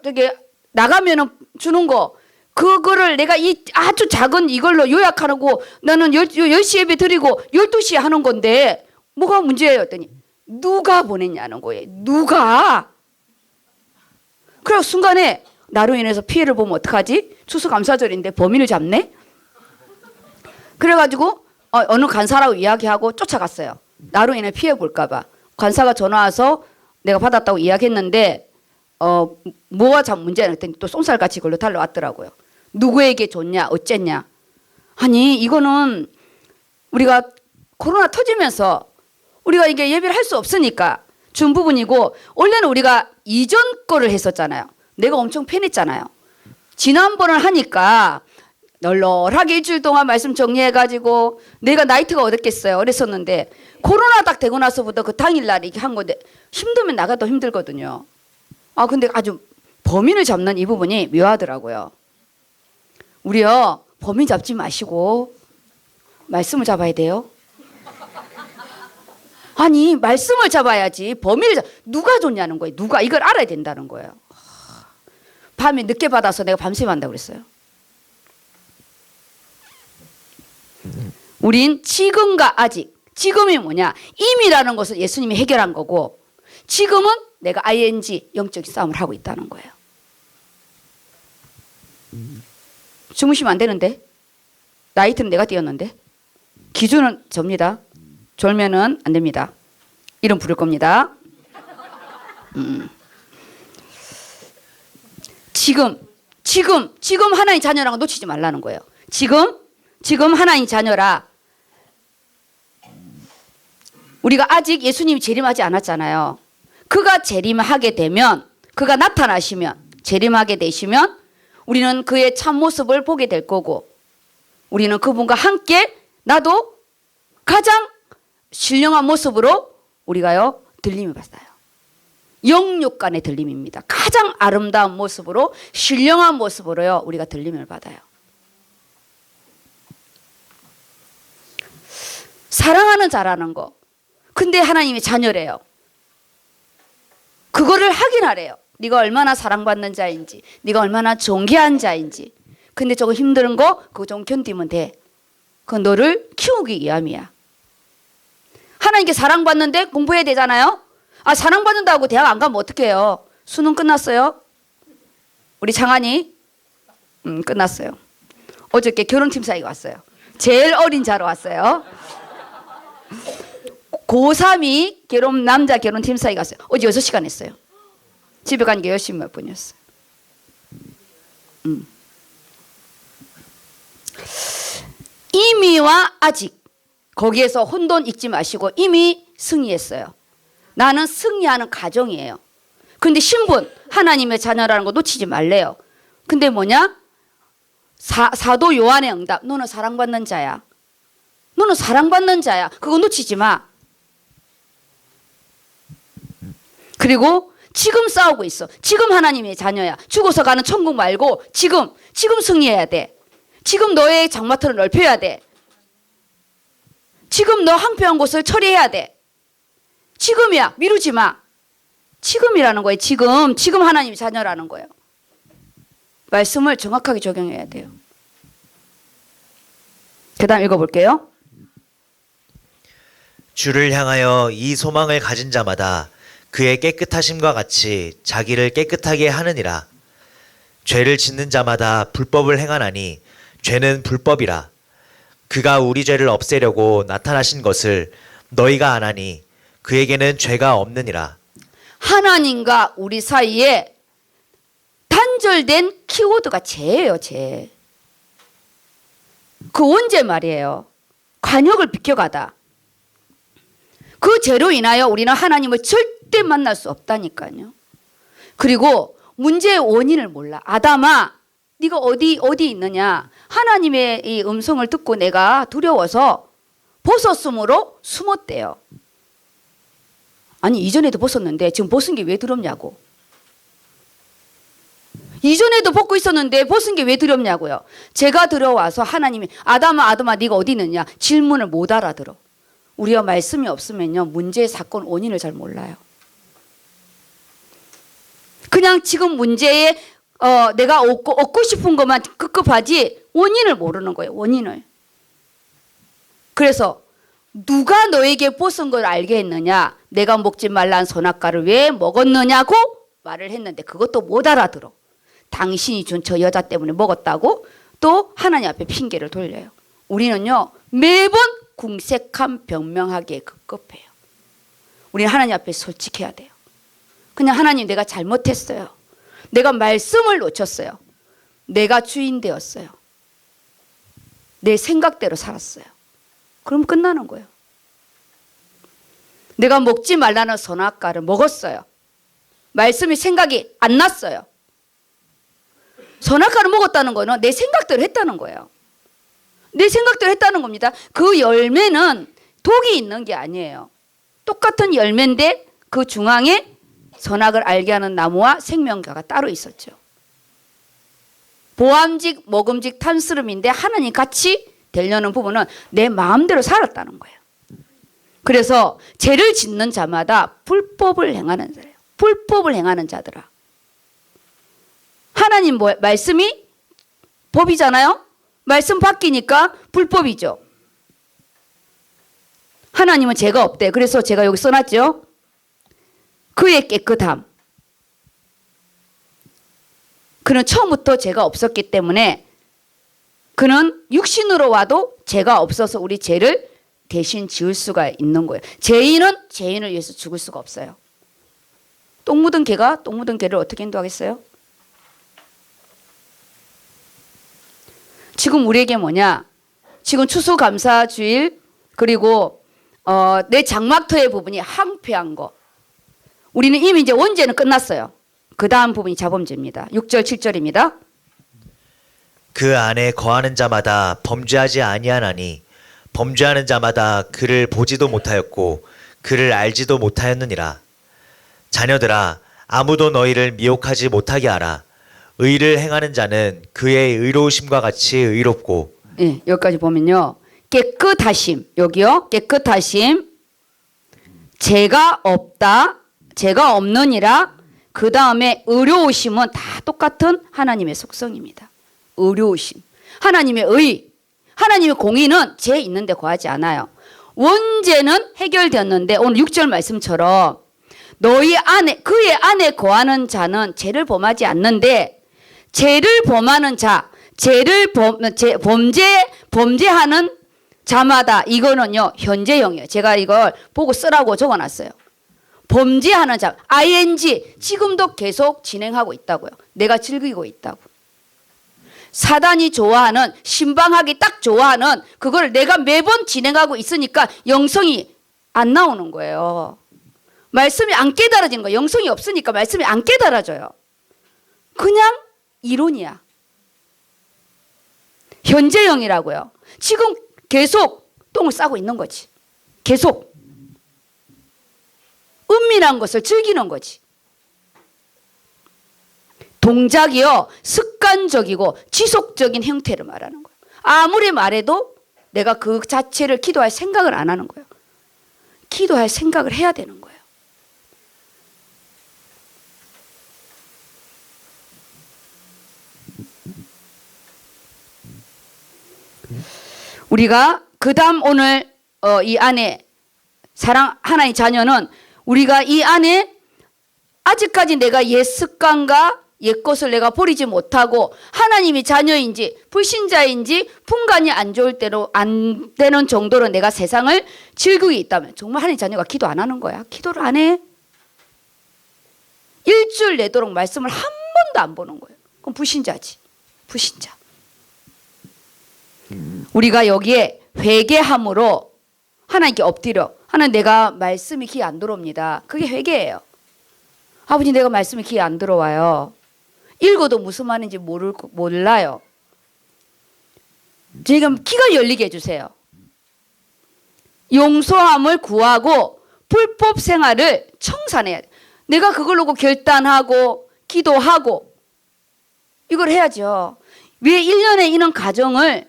저기 나가면은 주는 거 그거를 내가 이 아주 작은 이걸로 요약하고 나는 10시 예배 드리고 12시에 하는 건데 뭐가 문제예요? 했더니 누가 보냈냐는 거예요. 누가. 그래서 순간에 나로 인해서 피해를 보면 어떡하지? 추수감사절인데 범인을 잡네? 그래가지고 어느 간사라고 이야기하고 쫓아갔어요. 나로 인해 피해 볼까 봐. 간사가 전화 와서 내가 받았다고 이야기했는데 뭐가 참 문제냐 했더니 또 쏜살같이 걸로 달려왔더라고요. 누구에게 줬냐 어쨌냐. 아니 이거는 우리가 코로나 터지면서 우리가 이게 예배를 할 수 없으니까 준 부분이고 원래는 우리가 이전 거를 했었잖아요. 내가 엄청 편했잖아요. 지난번을 하니까 널널하게 일주일 동안 말씀 정리해가지고 내가 나이트가 어렵겠어요. 그랬었는데 코로나 딱 되고 나서부터 그 당일날 이렇게 한 건데 힘들면 나가도 힘들거든요. 근데 아주 범인을 잡는 이 부분이 묘하더라고요. 우리요 범인 잡지 마시고 말씀을 잡아야 돼요. 아니 말씀을 잡아야지 범인을 누가 줬냐는 거예요. 누가 이걸 알아야 된다는 거예요. 밤에 늦게 받아서 내가 밤새 한다고 그랬어요. 우린 지금과 아직. 지금이 뭐냐? 이미라는 것을 예수님이 해결한 거고 지금은 내가 ing 영적 싸움을 하고 있다는 거예요. 주무시면 안 되는데 나이트는 내가 띄웠는데 기준은 접니다. 졸면은 안 됩니다. 이름 부를 겁니다. 지금 하나님 자녀라는 거 놓치지 말라는 거예요. 지금 하나님 자녀라. 우리가 아직 예수님이 재림하지 않았잖아요. 그가 재림하게 되면 그가 나타나시면 재림하게 되시면 우리는 그의 참모습을 보게 될 거고 우리는 그분과 함께 나도 가장 신령한 모습으로 우리가요 들림을 받아요. 영육 간의 들림입니다. 가장 아름다운 모습으로 신령한 모습으로요 우리가 들림을 받아요. 사랑하는 자라는 거. 근데 하나님의 자녀래요. 그거를 확인하래요. 네가 얼마나 사랑받는 자인지 네가 얼마나 존귀한 자인지. 근데 저거 힘든 거 그거 좀 견디면 돼. 그 너를 키우기 위함이야. 하나님께 사랑받는데 공부해야 되잖아요. 아, 사랑받는다고 대학 안 가면 어떡해요? 수능 끝났어요? 우리 장한이? 끝났어요. 어저께 결혼팀 사이가 왔어요. 제일 어린 자로 왔어요. 고3이 남자 결혼팀 사이가 왔어요. 어제 6시간 했어요. 집에 간 게 10몇 몇 분이었어요. 이미와 아직 거기에서 혼돈 잊지 마시고 이미 승리했어요. 나는 승리하는 가정이에요. 근데 신분 하나님의 자녀라는 거 놓치지 말래요. 근데 뭐냐? 사도 요한의 응답. 너는 사랑받는 자야. 너는 사랑받는 자야. 그거 놓치지 마. 그리고 지금 싸우고 있어. 지금 하나님의 자녀야. 죽어서 가는 천국 말고 지금 승리해야 돼. 지금 너의 장마터를 넓혀야 돼. 지금 너 황폐한 곳을 처리해야 돼. 지금이야. 미루지 마. 지금이라는 거예요. 지금 하나님의 자녀라는 거예요. 말씀을 정확하게 적용해야 돼요. 그 다음 읽어볼게요. 주를 향하여 이 소망을 가진 자마다 그의 깨끗하심과 같이 자기를 깨끗하게 하느니라. 죄를 짓는 자마다 불법을 행하나니 죄는 불법이라. 그가 우리 죄를 없애려고 나타나신 것을 너희가 아나니 그에게는 죄가 없느니라. 하나님과 우리 사이에 단절된 키워드가 죄예요. 죄. 그 언제 말이에요? 관역을 비켜가다. 그 죄로 인하여 우리는 하나님을 절대 만날 수 없다니까요. 그리고 문제의 원인을 몰라. 아담아, 네가 어디 있느냐? 하나님의 이 음성을 듣고 내가 두려워서 벗었으므로 숨었대요. 아니, 이전에도 벗었는데 지금 벗은 게 왜 두렵냐고. 이전에도 벗고 있었는데 벗은 게 왜 두렵냐고요. 제가 들어와서 하나님이 아담아 네가 어디 있느냐 질문을 못 알아들어. 우리가 말씀이 없으면요 문제의 사건 원인을 잘 몰라요. 그냥 지금 문제에 내가 얻고 싶은 것만 급급하지 원인을 모르는 거예요. 원인을. 그래서 누가 너에게 벗은 걸 알게 했느냐? 내가 먹지 말란 선악과를 왜 먹었느냐고 말을 했는데 그것도 못 알아들어. 당신이 준 저 여자 때문에 먹었다고 또 하나님 앞에 핑계를 돌려요. 우리는요 매번 궁색한 변명하기에 급급해요. 우리는 하나님 앞에 솔직해야 돼요. 그냥 하나님 내가 잘못했어요. 내가 말씀을 놓쳤어요. 내가 주인 되었어요. 내 생각대로 살았어요. 그럼 끝나는 거예요. 내가 먹지 말라는 선악과를 먹었어요. 말씀이 생각이 안 났어요. 선악과를 먹었다는 거는 내 생각대로 했다는 거예요. 내 생각대로 했다는 겁니다. 그 열매는 독이 있는 게 아니에요. 똑같은 열매인데 그 중앙에 선악을 알게 하는 나무와 생명과가 따로 있었죠. 보암직, 먹음직, 탐스름인데 하나님 같이 되려는 부분은 내 마음대로 살았다는 거예요. 그래서 죄를 짓는 자마다 불법을 행하는 자예요. 불법을 행하는 자들아. 하나님 말씀이 법이잖아요. 말씀 바뀌니까 불법이죠. 하나님은 죄가 없대. 그래서 제가 여기 써놨죠. 그의 깨끗함. 그는 처음부터 죄가 없었기 때문에 그는 육신으로 와도 죄가 없어서 우리 죄를 대신 지을 수가 있는 거예요. 죄인은 죄인을 위해서 죽을 수가 없어요. 똥 묻은 개가 똥 묻은 개를 어떻게 인도하겠어요? 지금 우리에게 뭐냐? 지금 추수감사주일 그리고 내 장막터의 부분이 황폐한 거. 우리는 이미 이제 원죄는 끝났어요. 그 다음 부분이 자범죄입니다. 6절 7절입니다. 그 안에 거하는 자마다 범죄하지 아니하나니 범죄하는 자마다 그를 보지도 못하였고 그를 알지도 못하였느니라. 자녀들아 아무도 너희를 미혹하지 못하게 하라. 의를 행하는 자는 그의 의로우심과 같이 의롭고. 네, 여기까지 보면요. 깨끗하심. 여기요. 깨끗하심. 죄가 없다. 죄가 없느니라. 그 다음에 의로우심은 다 똑같은 하나님의 속성입니다. 의로우심. 하나님의 의. 하나님의 공의는 죄 있는데 거하지 않아요. 원죄는 해결되었는데 오늘 6절 말씀처럼 너희 안에 그의 안에 거하는 자는 죄를 범하지 않는데 죄를 범하는 자, 범죄하는 자마다 이거는요 현재형이에요. 제가 이걸 보고 쓰라고 적어놨어요. 범죄하는 자, ing 지금도 계속 진행하고 있다고요. 내가 즐기고 있다고. 사단이 좋아하는 신방하기 딱 좋아하는 그걸 내가 매번 진행하고 있으니까 영성이 안 나오는 거예요. 말씀이 안 깨달아지는 거예요. 영성이 없으니까 말씀이 안 깨달아져요. 그냥 이론이야. 현재형이라고요. 지금 계속 똥을 싸고 있는 거지. 계속 은밀한 것을 즐기는 거지. 동작이요 습관적이고 지속적인 형태를 말하는 거예요. 아무리 말해도 내가 그 자체를 기도할 생각을 안 하는 거예요. 기도할 생각을 해야 되는 거예요. 우리가 그 다음 오늘 이 안에 사랑 하나님 자녀는 우리가 이 안에 아직까지 내가 옛 습관과 옛 것을 내가 버리지 못하고 하나님이 자녀인지 불신자인지 풍간이 안 좋을 때로 안 되는 정도로 내가 세상을 즐기고 있다면 정말 하나님 자녀가 기도 안 하는 거야. 기도를 안 해. 일주일 내도록 말씀을 한 번도 안 보는 거예요. 그럼 불신자지. 불신자. 우리가 여기에 회개함으로 하나님께 엎드려 하나님 내가 말씀이 귀에 안 들어옵니다. 그게 회개예요. 아버지 내가 말씀이 귀에 안 들어와요. 읽어도 무슨 말인지 몰라요. 지금 귀가 열리게 해주세요. 용서함을 구하고 불법 생활을 청산해야 돼. 내가 그걸 놓고 결단하고 기도하고 이걸 해야죠. 왜 1년에 이런 가정을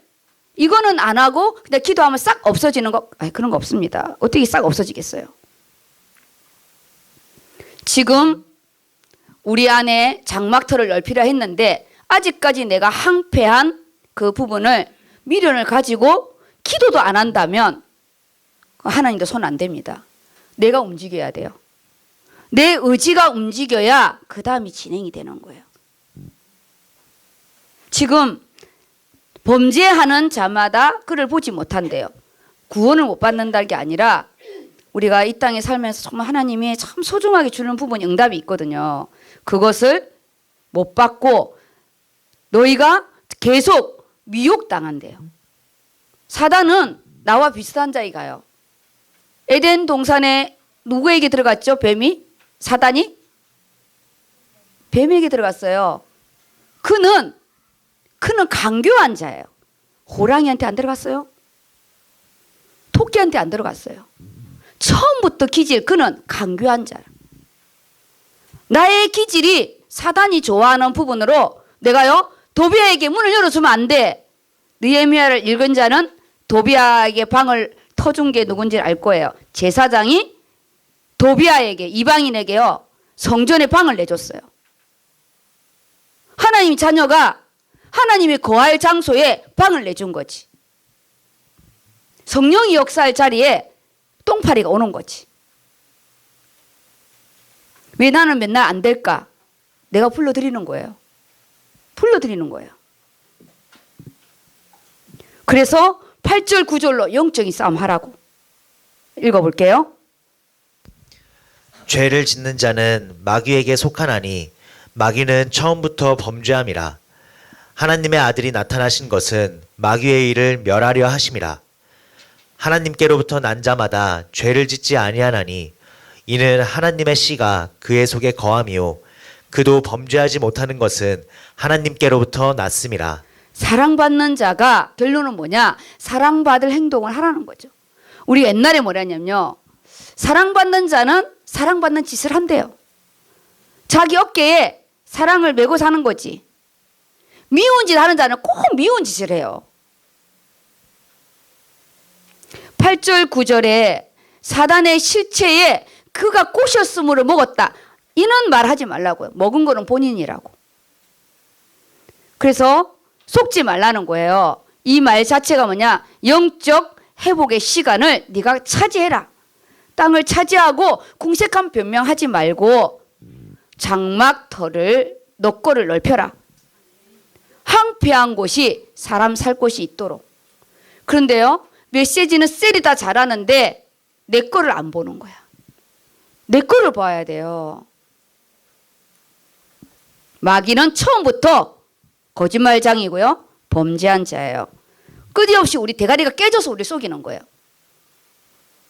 이거는 안 하고 그냥 기도하면 싹 없어지는 거 그런 거 없습니다. 어떻게 싹 없어지겠어요? 지금 우리 안에 장막터를 넓히려 했는데 아직까지 내가 항폐한 그 부분을 미련을 가지고 기도도 안 한다면 하나님도 손 안 댑니다. 내가 움직여야 돼요. 내 의지가 움직여야 그 다음이 진행이 되는 거예요. 지금 범죄하는 자마다 그를 보지 못한대요. 구원을 못 받는다는 게 아니라 우리가 이 땅에 살면서 정말 하나님이 참 소중하게 주는 부분 응답이 있거든요. 그것을 못 받고 너희가 계속 미혹당한대요. 사단은 나와 비슷한 자이가요. 에덴 동산에 누구에게 들어갔죠? 뱀이? 사단이? 뱀에게 들어갔어요. 그는 강교한 자예요. 호랑이한테 안 들어갔어요. 토끼한테 안 들어갔어요. 처음부터 기질 그는 강교한 자예요. 나의 기질이 사단이 좋아하는 부분으로 내가요 도비아에게 문을 열어주면 안 돼. 느헤미야를 읽은 자는 도비아에게 방을 터준 게 누군지 알 거예요. 제사장이 도비아에게 이방인에게요 성전에 방을 내줬어요. 하나님 자녀가 하나님이 거할 장소에 방을 내준 거지. 성령이 역사할 자리에 똥파리가 오는 거지. 왜 나는 맨날 안 될까? 내가 불러드리는 거예요. 불러드리는 거예요. 그래서 8절 9절로 영적인 싸움 하라고. 읽어볼게요. 죄를 짓는 자는 마귀에게 속하나니 마귀는 처음부터 범죄함이라. 하나님의 아들이 나타나신 것은 마귀의 일을 멸하려 하심이라. 하나님께로부터 난 자마다 죄를 짓지 아니하나니 이는 하나님의 씨가 그의 속에 거함이요 그도 범죄하지 못하는 것은 하나님께로부터 났음이라. 사랑받는 자가 결론은 뭐냐? 사랑받을 행동을 하라는 거죠. 우리 옛날에 뭐랬냐면요. 사랑받는 자는 사랑받는 짓을 한대요. 자기 어깨에 사랑을 메고 사는 거지. 미운 짓 하는 자는 꼭 미운 짓을 해요. 8절 9절에 사단의 실체에 그가 꼬셨으므로 먹었다. 이는 말하지 말라고요. 먹은 거는 본인이라고. 그래서 속지 말라는 거예요. 이 말 자체가 뭐냐? 영적 회복의 시간을 네가 차지해라. 땅을 차지하고 궁색한 변명하지 말고 장막터를 너 거를 넓혀라. 황폐한 곳이 사람 살 곳이 있도록. 그런데요, 메시지는 셀이 다 잘하는데 내 거를 안 보는 거야. 내 거를 봐야 돼요. 마귀는 처음부터 거짓말장이고요, 범죄한 자예요. 끝없이 우리 대가리가 깨져서 우리 속이는 거예요.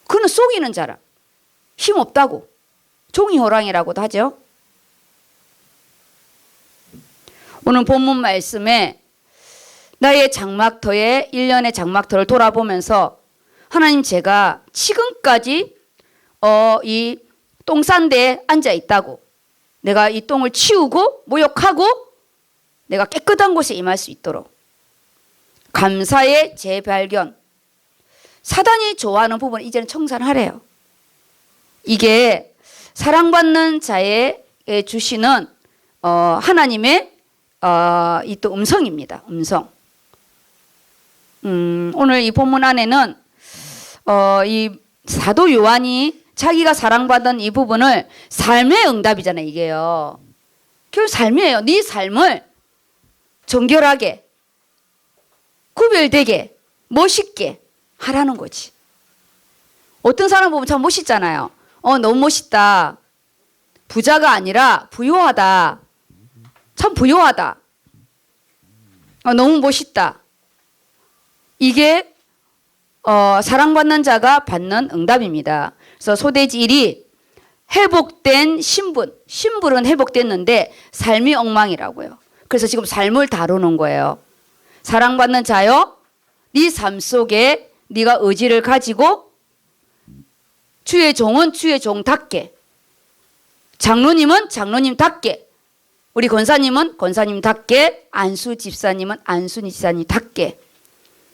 그는 속이는 자라. 힘없다고. 종이호랑이라고도 하죠. 오늘 본문 말씀에 나의 장막터에 1년의 장막터를 돌아보면서 하나님, 제가 지금까지 이 똥싼 데에 앉아 있다고, 내가 이 똥을 치우고 모욕하고 내가 깨끗한 곳에 임할 수 있도록 감사의 재발견. 사단이 좋아하는 부분 이제는 청산하래요. 이게 사랑받는 자에게 주시는 하나님의 이 또 음성입니다. 음성. 오늘 이 본문 안에는 이 사도 요한이 자기가 사랑받은 이 부분을 삶의 응답이잖아요. 이게요. 결국 삶이에요. 네 삶을 정결하게, 구별되게, 멋있게 하라는 거지. 어떤 사람 보면 참 멋있잖아요. 너무 멋있다. 부자가 아니라 부요하다. 참 부요하다. 너무 멋있다. 이게 사랑받는 자가 받는 응답입니다. 그래서 소돼지 1이 회복된 신분은 회복됐는데 삶이 엉망이라고요. 그래서 지금 삶을 다루는 거예요. 사랑받는 자여, 네 삶 속에 네가 의지를 가지고 주의 종은 주의 종답게, 장로님은 장로님답게, 우리 권사님은 권사님답게, 안수 집사님은 안수 집사님답게,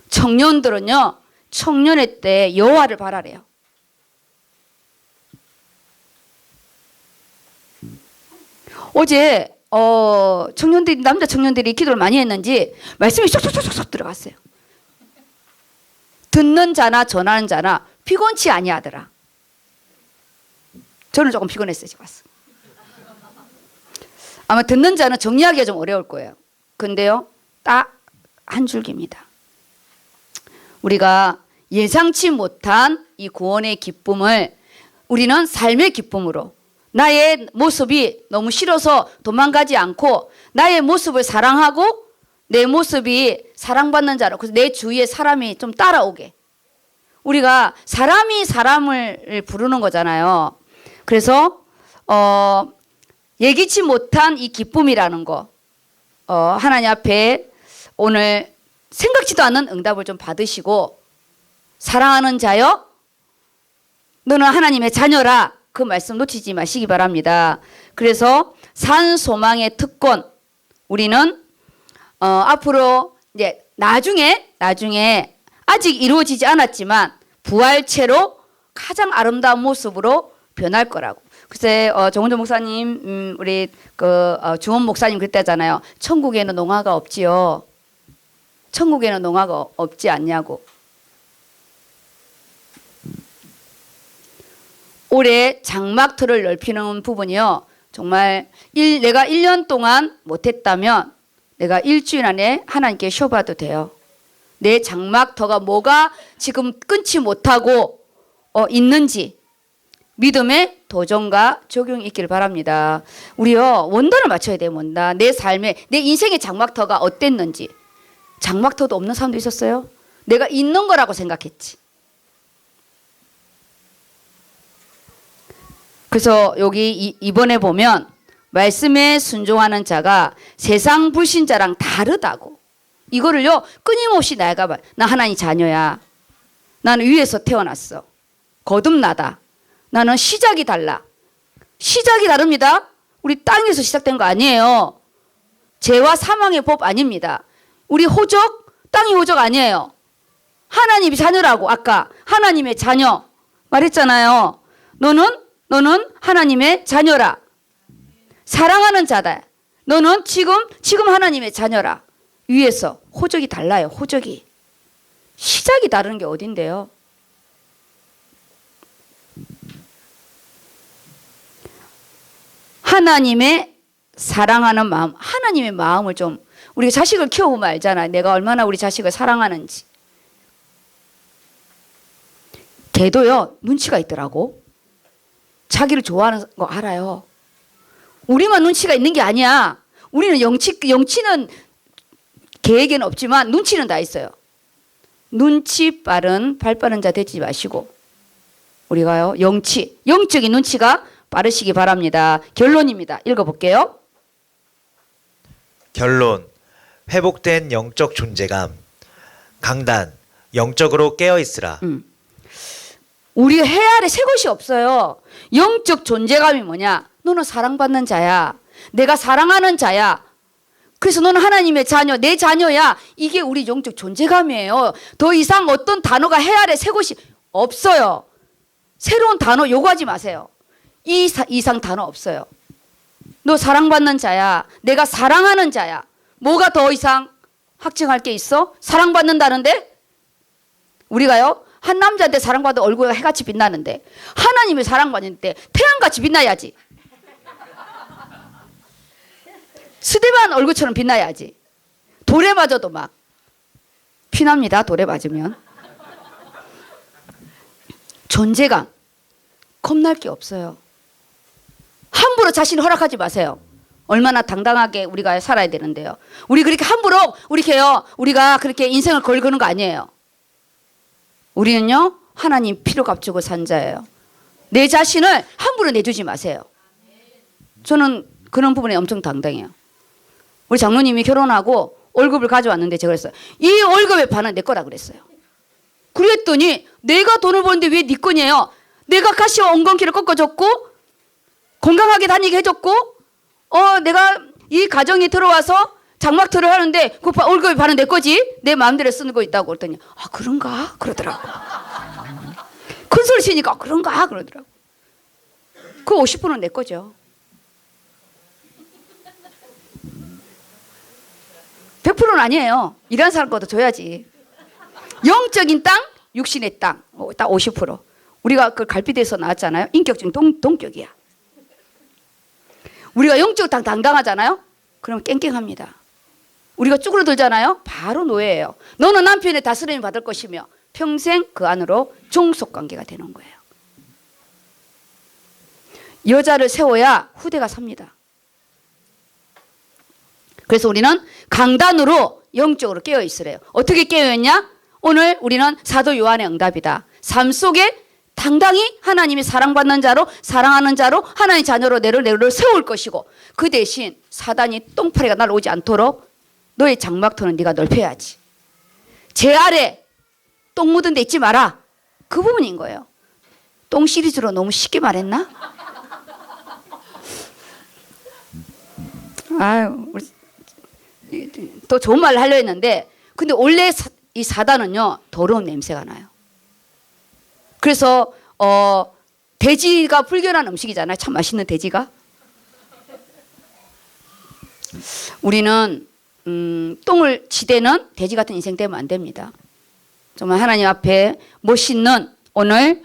청년들은요 청년의 때 여호와를 바라래요. 어제 청년들이, 남자 청년들이 기도를 많이 했는지 말씀이 쏙쏙쏙쏙 들어갔어요. 듣는 자나 전하는 자나 피곤치 아니하더라. 저는 조금 피곤했어요. 지금 왔어. 아마 듣는 자는 정리하기가 좀 어려울 거예요. 근데요, 딱 한 줄기입니다. 우리가 예상치 못한 이 구원의 기쁨을 우리는 삶의 기쁨으로, 나의 모습이 너무 싫어서 도망가지 않고 나의 모습을 사랑하고 내 모습이 사랑받는 자로, 그래서 내 주위에 사람이 좀 따라오게, 우리가 사람이 사람을 부르는 거잖아요. 그래서 예기치 못한 이 기쁨이라는 거, 하나님 앞에 오늘 생각지도 않은 응답을 좀 받으시고, 사랑하는 자여 너는 하나님의 자녀라, 그 말씀 놓치지 마시기 바랍니다. 그래서 산 소망의 특권, 우리는 앞으로 이제 나중에 아직 이루어지지 않았지만 부활체로 가장 아름다운 모습으로 변할 거라고. 글쎄 정은조 목사님, 우리 주원 목사님 그랬다잖아요. 천국에는 농화가 없지요. 천국에는 농화가 없지 않냐고. 올해 장막터를 넓히는 부분이요, 정말 내가 1년 동안 못했다면 내가 일주일 안에 하나님께 쉬어봐도 돼요. 내 장막터가 뭐가 지금 끊지 못하고 있는지 믿음의 도전과 적용이 있기를 바랍니다. 우리요 원단을 맞춰야 돼요. 원단. 내 삶에, 내 인생의 장막터가 어땠는지. 장막터도 없는 사람도 있었어요. 내가 있는 거라고 생각했지. 그래서 여기 이번에 보면 말씀에 순종하는 자가 세상 불신자랑 다르다고. 이거를요 끊임없이 나 하나님 자녀야. 나는 위에서 태어났어. 거듭나다. 나는 시작이 달라. 시작이 다릅니다. 우리 땅에서 시작된 거 아니에요. 죄와 사망의 법 아닙니다. 우리 호적, 땅이 호적 아니에요. 하나님이 자녀라고. 아까 하나님의 자녀 말했잖아요. 너는 하나님의 자녀라. 사랑하는 자다. 너는 지금 하나님의 자녀라. 위에서 호적이 달라요. 호적이. 시작이 다른 게 어딘데요? 하나님의 사랑하는 마음, 하나님의 마음을 좀 우리가 자식을 키워보면 알잖아요. 내가 얼마나 우리 자식을 사랑하는지. 걔도요 눈치가 있더라고. 자기를 좋아하는 거 알아요. 우리만 눈치가 있는 게 아니야. 우리는 영치는 계획에는 없지만 눈치는 다 있어요. 눈치 빠른 발 빠른 자 되지 마시고 우리가요 영적인 눈치가 빠르시기 바랍니다. 결론입니다. 읽어볼게요. 결론. 회복된 영적 존재감. 강단. 영적으로 깨어 있으라. 우리 해 아래 새 것이 없어요. 영적 존재감이 뭐냐? 너는 사랑받는 자야. 내가 사랑하는 자야. 그래서 너는 하나님의 자녀, 내 자녀야. 이게 우리 영적 존재감이에요. 더 이상 어떤 단어가 해 아래 새 것이 없어요. 새로운 단어 요구하지 마세요. 이 이상 단어 없어요. 너 사랑받는 자야. 내가 사랑하는 자야. 뭐가 더 이상 확증할 게 있어? 사랑받는다는데? 우리가요 한 남자한테 사랑받아 얼굴이 해같이 빛나는데 하나님이 사랑받는데 태양같이 빛나야지. 스데반 얼굴처럼 빛나야지. 돌에 맞아도 막 피납니다. 돌에 맞으면. 존재감 겁날 게 없어요. 함부로 자신을 허락하지 마세요. 얼마나 당당하게 우리가 살아야 되는데요. 우리 그렇게 함부로 우리가 그렇게 인생을 걸거는 거 아니에요. 우리는요 하나님 피로 값주고 산 자예요. 내 자신을 함부로 내주지 마세요. 저는 그런 부분에 엄청 당당해요. 우리 장로님이 결혼하고 월급을 가져왔는데 제가 그랬어요. 이 월급의 반은 내 거라 그랬어요. 그랬더니 내가 돈을 버는데 왜 네 거냐요. 내가 가시와 엉겅퀴를 꺾어줬고 건강하게 다니게 해줬고 내가 이 가정에 들어와서 장막틀을 하는데 그 월급의 반은 내 거지. 내 마음대로 쓰는 거 있다고 그랬더니 아 그런가? 그러더라고. 큰 소리 치니까 그런가? 그러더라고. 그 50%는 내 거죠. 100%는 아니에요. 일하는 사람 것도 줘야지. 영적인 땅, 육신의 땅, 딱 50%. 우리가 그 갈비대에서 나왔잖아요. 인격적인 동격이야. 우리가 영적 땅 당당하잖아요. 그러면 깽깽합니다. 우리가 쭈그러들잖아요. 바로 노예예요. 너는 남편의 다스림을 받을 것이며 평생 그 안으로 종속관계가 되는 거예요. 여자를 세워야 후대가 삽니다. 그래서 우리는 강단으로 영적으로 깨어 있으래요. 어떻게 깨어 있냐? 오늘 우리는 사도 요한의 응답이다. 삶 속에 당당히 하나님이 사랑받는 자로 사랑하는 자로 하나님의 자녀로 너를 세울 것이고 그 대신 사단이 똥파리가 날아오지 않도록 너의 장막터는 네가 넓혀야지. 제 아래 똥 묻은 데 있지 마라. 그 부분인 거예요. 똥 시리즈로 너무 쉽게 말했나? 아유, 또 좋은 말을 하려 했는데 근데 원래 이 사단은요 더러운 냄새가 나요. 그래서 돼지가 불결한 음식이잖아요. 참 맛있는 돼지가. 우리는 똥을 지대는 돼지 같은 인생 되면 안 됩니다. 정말 하나님 앞에 멋있는 오늘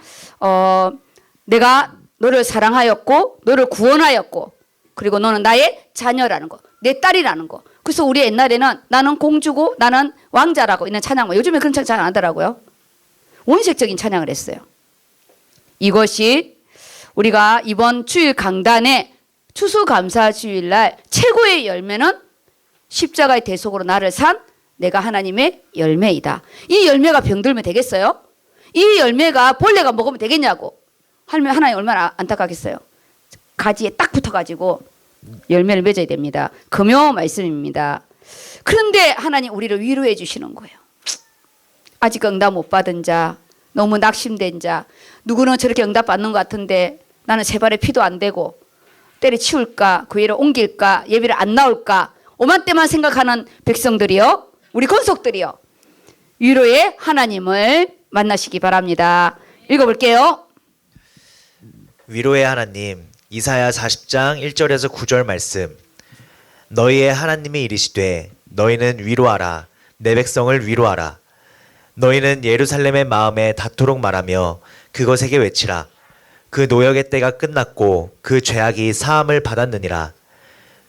내가 너를 사랑하였고 너를 구원하였고 그리고 너는 나의 자녀라는 거, 내 딸이라는 거. 그래서 우리 옛날에는 나는 공주고 나는 왕자라고 있는 찬양, 요즘에 그런 찬양 잘 안 하더라고요. 원색적인 찬양을 했어요. 이것이 우리가 이번 주일 강단에 추수감사 주일날 최고의 열매는 십자가의 대속으로 나를 산 내가 하나님의 열매이다. 이 열매가 병들면 되겠어요? 이 열매가 벌레가 먹으면 되겠냐고. 하나님 얼마나 안타깝겠어요. 가지에 딱 붙어가지고 열매를 맺어야 됩니다. 금요 말씀입니다. 그런데 하나님 우리를 위로해 주시는 거예요. 아직 응답 못 받은 자, 너무 낙심된 자, 누구는 저렇게 응답 받는 것 같은데 나는 세 발의 피도 안 되고 때려치울까, 교회를 옮길까, 예배를 안 나올까, 오만 때만 생각하는 백성들이요, 우리 권속들이요, 위로의 하나님을 만나시기 바랍니다. 읽어볼게요. 위로의 하나님. 이사야 40장 1절에서 9절 말씀. 너희의 하나님이 이르시되 너희는 위로하라. 내 백성을 위로하라. 너희는 예루살렘의 마음에 닿도록 말하며 그것에게 외치라. 그 노역의 때가 끝났고 그 죄악이 사함을 받았느니라.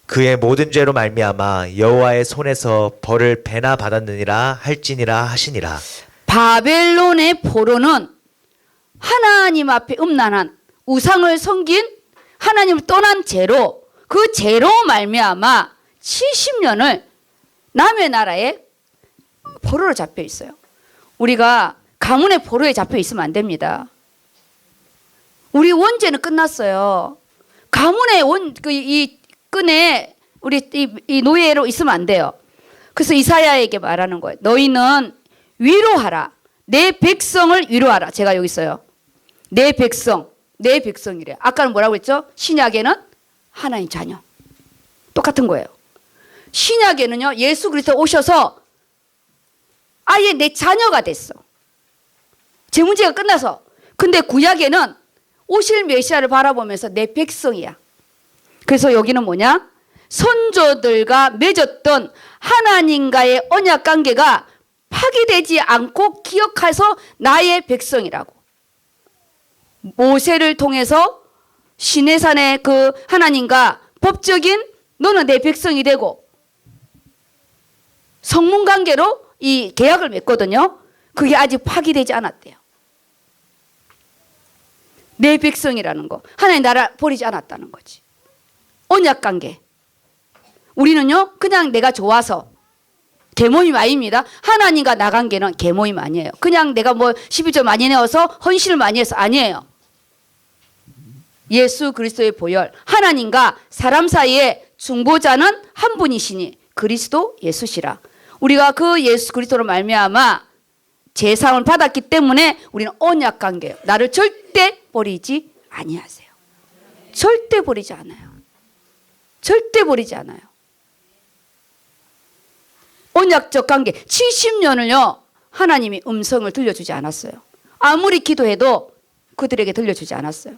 그의 모든 죄로 말미암아 여호와의 손에서 벌을 배나 받았느니라 할지니라 하시니라. 바벨론의 포로는 하나님 앞에 음란한 우상을 섬긴 하나님을 떠난 죄로, 그 죄로 말미암아 70년을 남의 나라에 포로로 잡혀 있어요. 우리가 가문의 포로에 잡혀 있으면 안 됩니다. 우리 원죄는 끝났어요. 가문의 이 끈에 우리 이 노예로 있으면 안 돼요. 그래서 이사야에게 말하는 거예요. 너희는 위로하라. 내 백성을 위로하라. 제가 여기 있어요. 내 백성, 내 백성이래. 아까는 뭐라고 했죠? 신약에는 하나님 자녀. 똑같은 거예요. 신약에는요, 예수 그리스도 오셔서 아예 내 자녀가 됐어. 제 문제가 끝나서. 근데 구약에는 오실 메시아를 바라보면서 내 백성이야. 그래서 여기는 뭐냐? 선조들과 맺었던 하나님과의 언약 관계가 파기되지 않고 기억해서 나의 백성이라고. 모세를 통해서 시내산의 그 하나님과 법적인 너는 내 백성이 되고 성문 관계로 이 계약을 맺거든요. 그게 아직 파기되지 않았대요. 내 백성이라는 거. 하나님 나라 버리지 않았다는 거지. 언약 관계. 우리는요, 그냥 내가 좋아서 계모임 아닙니다. 하나님과 나 관계는 계모임 아니에요. 그냥 내가 뭐 12조 많이 내어서 헌신을 많이 해서 아니에요. 예수 그리스도의 보혈, 하나님과 사람 사이의 중보자는 한 분이시니 그리스도 예수시라. 우리가 그 예수 그리스도로 말미암아 제사함을 받았기 때문에 우리는 언약 관계예요. 나를 절대 버리지 아니하세요. 절대 버리지 않아요. 절대 버리지 않아요. 언약적 관계 70년을요 하나님이 음성을 들려주지 않았어요. 아무리 기도해도 그들에게 들려주지 않았어요.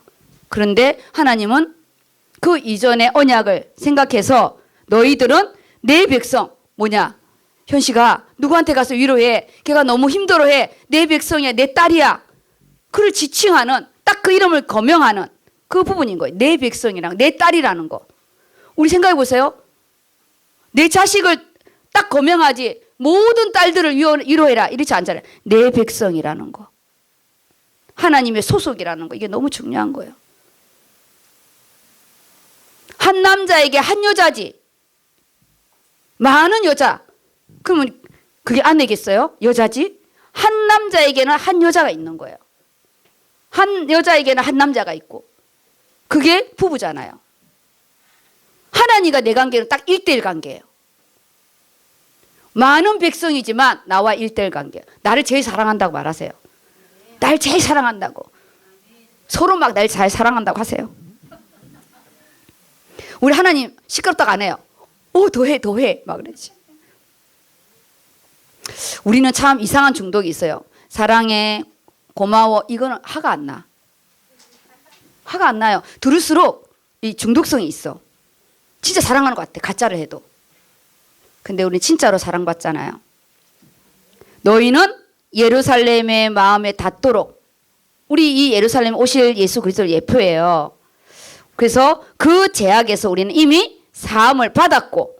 그런데 하나님은 그 이전의 언약을 생각해서 너희들은 내 백성, 뭐냐, 현씨가 누구한테 가서 위로해, 걔가 너무 힘들어해, 내 백성이야, 내 딸이야, 그를 지칭하는, 딱 그 이름을 거명하는 그 부분인 거예요. 내 백성이랑 내 딸이라는 거. 우리 생각해 보세요. 내 자식을 딱 거명하지 모든 딸들을 위로해라 이렇지 않잖아요. 내 백성이라는 거, 하나님의 소속이라는 거, 이게 너무 중요한 거예요. 한 남자에게 한 여자지, 많은 여자, 그러면 그게 아내겠어요? 여자지? 한 남자에게는 한 여자가 있는 거예요. 한 여자에게는 한 남자가 있고, 그게 부부잖아요. 하나님과 내 관계는 딱 1대1 관계예요. 많은 백성이지만 나와 1대1 관계. 나를 제일 사랑한다고 말하세요. 날 제일 사랑한다고. 서로 막 날 잘 사랑한다고 하세요. 우리 하나님 시끄럽다고 안 해요. 오, 더해, 더해. 막 그러지. 우리는 참 이상한 중독이 있어요. 사랑해, 고마워. 이거는 화가 안 나. 화가 안 나요. 들을수록 이 중독성이 있어. 진짜 사랑하는 것 같아. 가짜를 해도. 근데 우리 진짜로 사랑받잖아요. 너희는 예루살렘의 마음에 닿도록. 우리 이 예루살렘 오실 예수 그리스도를 예표해요. 그래서 그 제약에서 우리는 이미 사함을 받았고,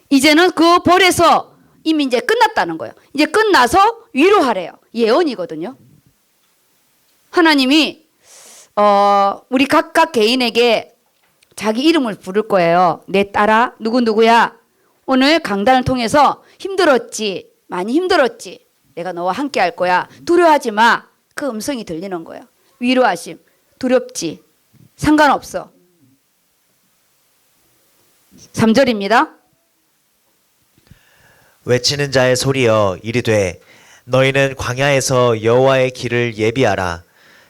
이제는 그 벌에서 이미 이제 끝났다는 거예요. 이제 끝나서 위로하래요. 예언이거든요. 하나님이 우리 각각 개인에게 자기 이름을 부를 거예요. 내 딸아, 누구누구야. 오늘 강단을 통해서 힘들었지, 많이 힘들었지. 내가 너와 함께 할 거야. 두려워하지 마. 그 음성이 들리는 거예요. 위로하심. 두렵지. 상관없어. 3절입니다. 외치는 자의 소리여 이르되 너희는 광야에서 여호와의 길을 예비하라.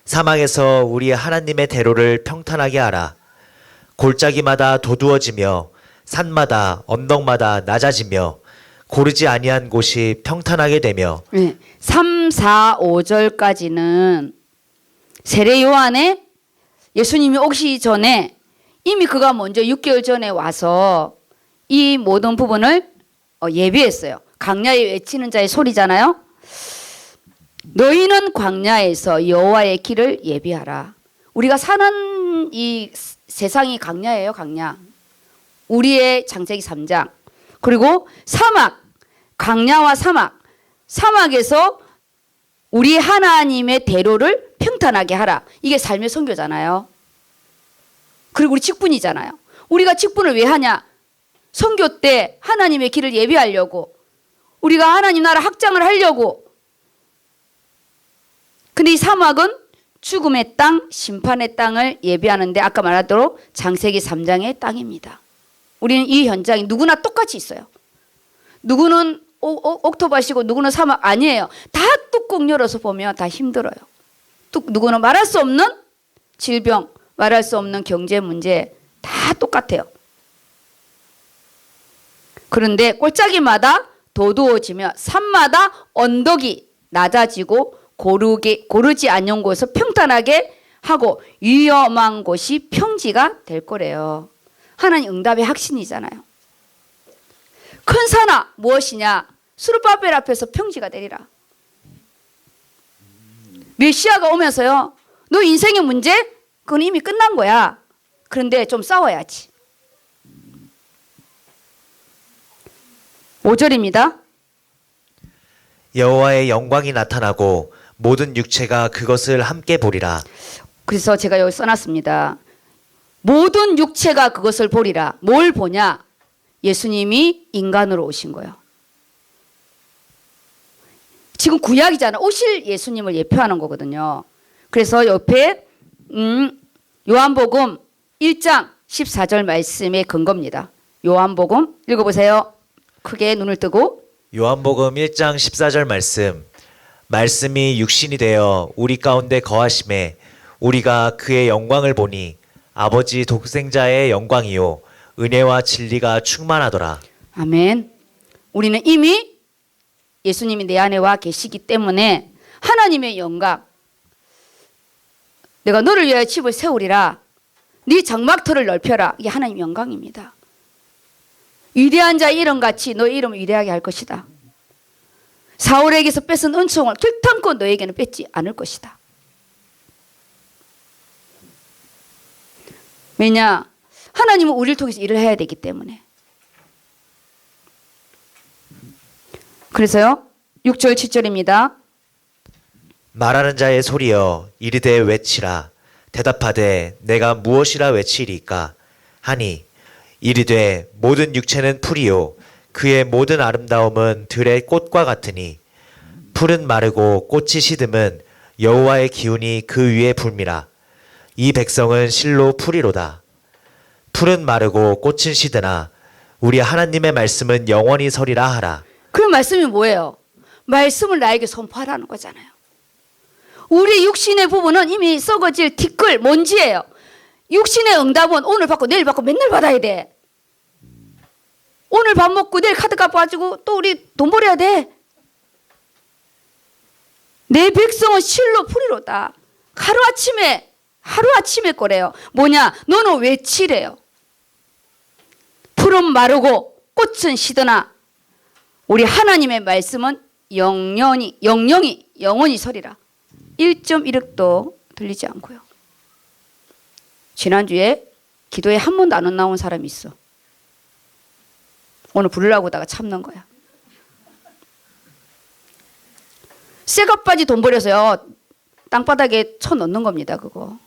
사막에서 우리 하나님의 대로를 평탄하게 하라. 골짜기마다 도두어지며 산마다 언덕마다 낮아지며 고르지 아니한 곳이 평탄하게 되며. 네. 3, 4, 5절까지는 세례 요한의 예수님이 오시기 전에 이미 그가 먼저 6개월 전에 와서 이 모든 부분을 예비했어요. 강야에 외치는 자의 소리잖아요. 너희는 광야에서 여호와의 길을 예비하라. 우리가 사는 이 세상이 광야예요, 광야. 우리의 창세기 3장. 그리고 사막, 광야와 사막. 사막에서 우리 하나님의 대로를 평탄하게 하라. 이게 삶의 선교잖아요. 그리고 우리 직분이잖아요. 우리가 직분을 왜 하냐? 선교 때 하나님의 길을 예비하려고. 우리가 하나님 나라 확장을 하려고. 근데 이 사막은 죽음의 땅, 심판의 땅을 예비하는데 아까 말하도록 창세기 3장의 땅입니다. 우리는 이 현장이 누구나 똑같이 있어요. 누구는 옥토밭이고 누구는 사막 아니에요. 다 뚜껑 열어서 보면 다 힘들어요. 누구는 말할 수 없는 질병, 말할 수 없는 경제 문제 다 똑같아요. 그런데 골짜기마다 도두어지며 산마다 언덕이 낮아지고 고르지 않은 곳을 평탄하게 하고 위험한 곳이 평지가 될 거래요. 하나님 응답의 확신이잖아요. 큰 산아 무엇이냐? 수르바벨 앞에서 평지가 되리라. 메시아가 오면서요. 너 인생의 문제? 그건 이미 끝난 거야. 그런데 좀 싸워야지. 5절입니다. 여호와의 영광이 나타나고 모든 육체가 그것을 함께 보리라. 그래서 제가 여기 써놨습니다. 모든 육체가 그것을 보리라. 뭘 보냐? 예수님이 인간으로 오신 거예요. 지금 구약이잖아. 오실 예수님을 예표하는 거거든요. 그래서 옆에 요한복음 1장 14절 말씀의 근거입니다. 요한복음 읽어보세요. 크게 눈을 뜨고. 요한복음 1장 14절 말씀이 육신이 되어 우리 가운데 거하심에 우리가 그의 영광을 보니 아버지 독생자의 영광이요 은혜와 진리가 충만하더라. 아멘. 우리는 이미 예수님이 내 안에 와 계시기 때문에 하나님의 영광, 내가 너를 위하여 집을 세우리라, 네 장막터를 넓혀라, 이게 하나님의 영광입니다. 위대한 자의 이름같이 너의 이름을 위대하게 할 것이다. 사울에게서 뺏은 은총을 결탄코 너에게는 뺏지 않을 것이다. 왜냐? 하나님은 우리를 통해서 일을 해야 되기 때문에. 그래서요 6절 7절입니다. 말하는 자의 소리여 이르되 외치라. 대답하되 내가 무엇이라 외치리까 하니 이르되 모든 육체는 풀이요 그의 모든 아름다움은 들의 꽃과 같으니 풀은 마르고 꽃이 시듬은 여호와의 기운이 그 위에 불미라. 이 백성은 실로 풀이로다. 풀은 마르고 꽃은 시드나 우리 하나님의 말씀은 영원히 서리라 하라. 그 말씀이 뭐예요? 말씀을 나에게 선포하라는 거잖아요. 우리 육신의 부분은 이미 썩어질 티끌, 먼지예요. 육신의 응답은 오늘 받고 내일 받고 맨날 받아야 돼. 오늘 밥 먹고 내일 카드값 가지고 또 우리 돈 벌어야 돼. 내 백성은 실로 풀이로다. 하루아침에 거래요. 뭐냐? 너는 외치래요. 풀은 마르고 꽃은 시드나 우리 하나님의 말씀은 영원히 서리라. 1.1억도 들리지 않고요. 지난주에 기도에 한 번도 안 나온 사람이 있어. 오늘 부르려고 하다가 참는 거야. 쇠갑바지 돈 버려서요 땅바닥에 쳐 넣는 겁니다. 그거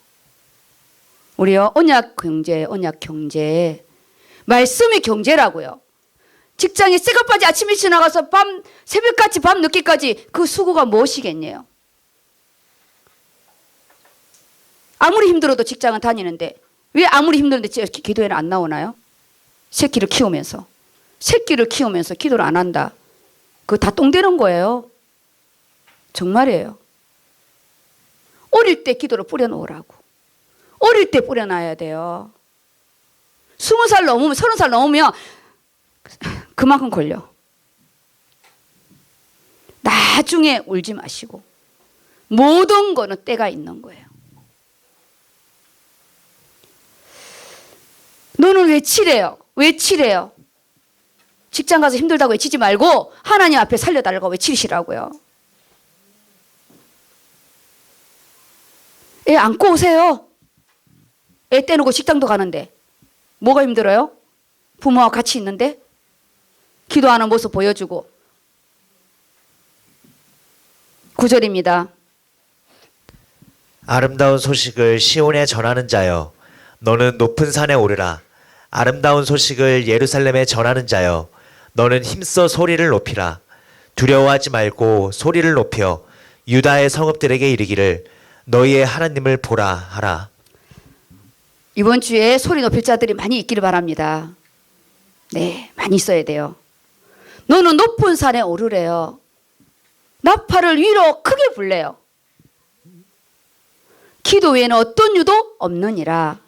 우리요 언약 경제 말씀이 경제라고요. 직장에 쇠갑바지 아침 일찍 나가서 새벽까지 밤 늦게까지 그 수고가 무엇이겠네요. 아무리 힘들어도 직장은 다니는데 왜 아무리 힘들는데 기도에는 안 나오나요? 새끼를 키우면서 기도를 안 한다. 그거 다 똥되는 거예요. 정말이에요. 어릴 때 기도를 뿌려놓으라고. 어릴 때 뿌려놔야 돼요. 20살 넘으면 30살 넘으면 그만큼 걸려. 나중에 울지 마시고 모든 거는 때가 있는 거예요. 너는 외치래요. 직장 가서 힘들다고 외치지 말고 하나님 앞에 살려달라고 외치시라고요. 애 안고 오세요. 애 떼놓고 식당도 가는데 뭐가 힘들어요? 부모와 같이 있는데 기도하는 모습 보여주고. 9절입니다. 아름다운 소식을 시온에 전하는 자여, 너는 높은 산에 오르라. 아름다운 소식을 예루살렘에 전하는 자여, 너는 힘써 소리를 높이라. 두려워하지 말고 소리를 높여 유다의 성읍들에게 이르기를 너희의 하나님을 보라 하라. 이번 주에 소리 높일 자들이 많이 있기를 바랍니다. 네, 많이 있어야 돼요. 너는 높은 산에 오르래요. 나팔을 위로 크게 불래요. 기도 외에는 어떤 유도 없느니라.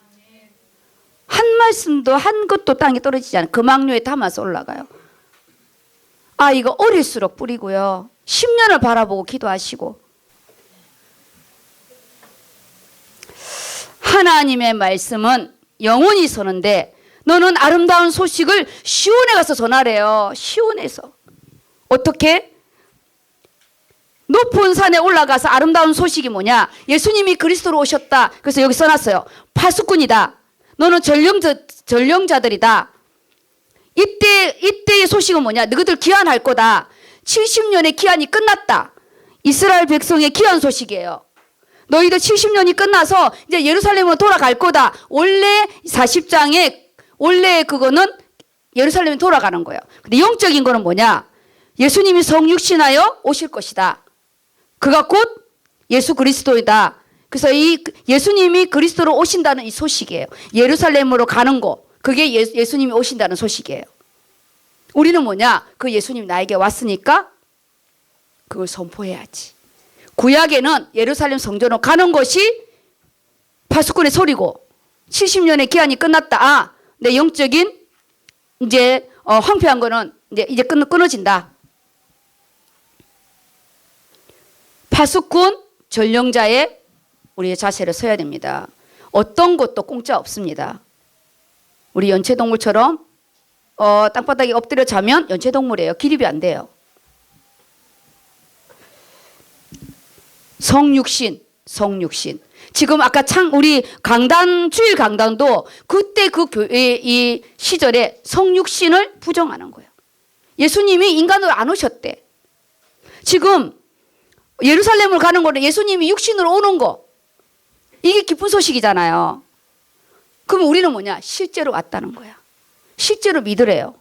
한 말씀도 한 것도 땅에 떨어지지 않아요. 금왕류에 담아서 올라가요. 아, 이거 어릴수록 뿌리고요. 10년을 바라보고 기도하시고. 하나님의 말씀은 영원히 서는데 너는 아름다운 소식을 시온에 가서 전하래요. 시온에서. 어떻게? 높은 산에 올라가서 아름다운 소식이 뭐냐? 예수님이 그리스도로 오셨다. 그래서 여기 써놨어요. 파수꾼이다. 너는 전령자들이다. 이때의 소식은 뭐냐? 너희들 귀환할 거다. 70년의 기한이 끝났다. 이스라엘 백성의 귀환 소식이에요. 너희들 70년이 끝나서 이제 예루살렘으로 돌아갈 거다. 원래 40장에 원래 그거는 예루살렘에 돌아가는 거예요. 근데 영적인 거는 뭐냐? 예수님이 성육신하여 오실 것이다. 그가 곧 예수 그리스도이다. 그래서 이 예수님이 그리스도로 오신다는 이 소식이에요. 예루살렘으로 가는 거. 그게 예수님이 오신다는 소식이에요. 우리는 뭐냐? 그 예수님이 나에게 왔으니까 그걸 선포해야지. 구약에는 예루살렘 성전으로 가는 것이 파수꾼의 소리고 70년의 기한이 끝났다. 아, 내 영적인 이제 황폐한 거는 이제 끊어진다. 파수꾼 전령자의 우리의 자세를 서야 됩니다. 어떤 것도 공짜 없습니다. 우리 연체동물처럼 땅바닥에 엎드려 자면 연체동물이에요. 기립이 안 돼요. 성육신. 지금 아까 우리 주일 강단도 그때 그 교회의 이 시절에 성육신을 부정하는 거예요. 예수님이 인간으로 안 오셨대. 지금 예루살렘을 가는 거는 예수님이 육신으로 오는 거. 이게 기쁜 소식이잖아요. 그럼 우리는 뭐냐? 실제로 왔다는 거야. 실제로 믿으래요.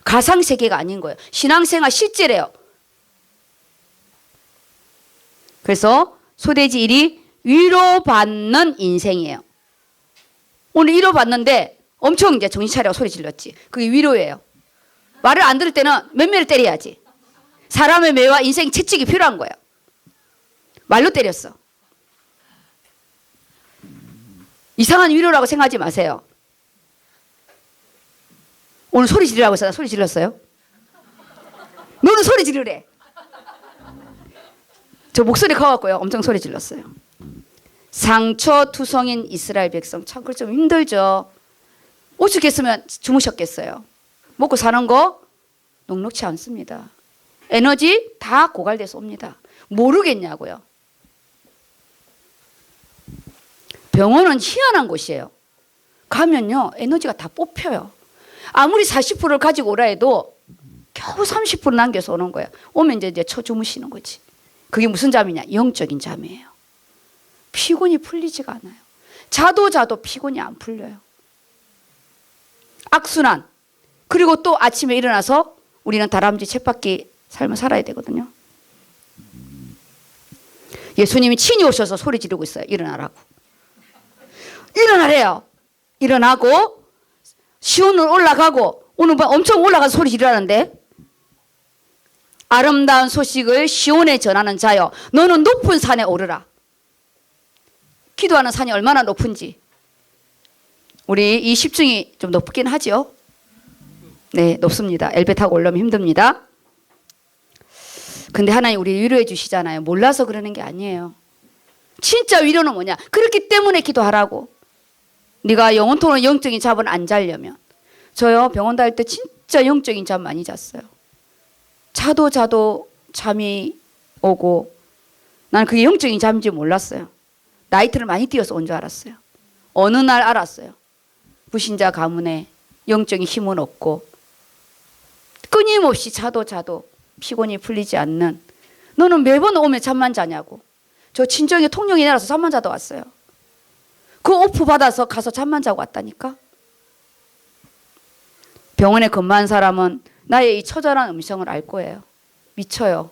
가상세계가 아닌 거예요. 신앙생활 실제래요. 그래서 소돼지 1이 위로받는 인생이에요. 오늘 위로받는데 엄청 이제 정신 차리고 소리 질렀지. 그게 위로예요. 말을 안 들을 때는 몇 때려야지. 사람의 매와 인생 채찍이 필요한 거예요. 말로 때렸어. 이상한 위로라고 생각하지 마세요. 오늘 소리 지르라고 해서 나 소리 질렀어요? 너는 소리 지르래. 저 목소리 커갖고요. 엄청 소리 질렀어요. 상처투성인 이스라엘 백성. 참 그걸 좀 힘들죠. 오죽했으면 주무셨겠어요. 먹고 사는 거 녹록치 않습니다. 에너지 다 고갈돼서 옵니다. 모르겠냐고요. 병원은 희한한 곳이에요. 가면요 에너지가 다 뽑혀요. 아무리 40%를 가지고 오라 해도 겨우 30% 남겨서 오는 거예요. 오면 이제 쳐주무시는 거지. 그게 무슨 잠이냐? 영적인 잠이에요. 피곤이 풀리지가 않아요. 자도 피곤이 안 풀려요. 악순환. 그리고 또 아침에 일어나서 우리는 다람쥐 쳇바퀴 삶을 살아야 되거든요. 예수님이 친히 오셔서 소리 지르고 있어요. 일어나라고. 일어나래요. 일어나고 시온으로 올라가고 오늘 엄청 올라가서 소리 지르라는데 아름다운 소식을 시온에 전하는 자여 너는 높은 산에 오르라. 기도하는 산이 얼마나 높은지. 우리 이 10층이 좀 높긴 하죠. 네, 높습니다. 엘베 타고 올라오면 힘듭니다. 근데 하나님 우리 위로해 주시잖아요. 몰라서 그러는 게 아니에요. 진짜 위로는 뭐냐? 그렇기 때문에 기도하라고. 네가 영혼토론 영적인 잠을 안 자려면. 저요 병원 다닐 때 진짜 영적인 잠 많이 잤어요. 자도 잠이 오고 나는 그게 영적인 잠인지 몰랐어요. 나이트를 많이 뛰어서 온 줄 알았어요. 어느 날 알았어요. 불신자 가문에 영적인 힘은 없고 끊임없이 자도 피곤이 풀리지 않는, 너는 매번 오면 잠만 자냐고. 저 친정에 통영이 내려서 잠만 자다 왔어요. 그 오프 받아서 가서 잠만 자고 왔다니까. 병원에 근무한 사람은 나의 이 처절한 음성을 알 거예요. 미쳐요.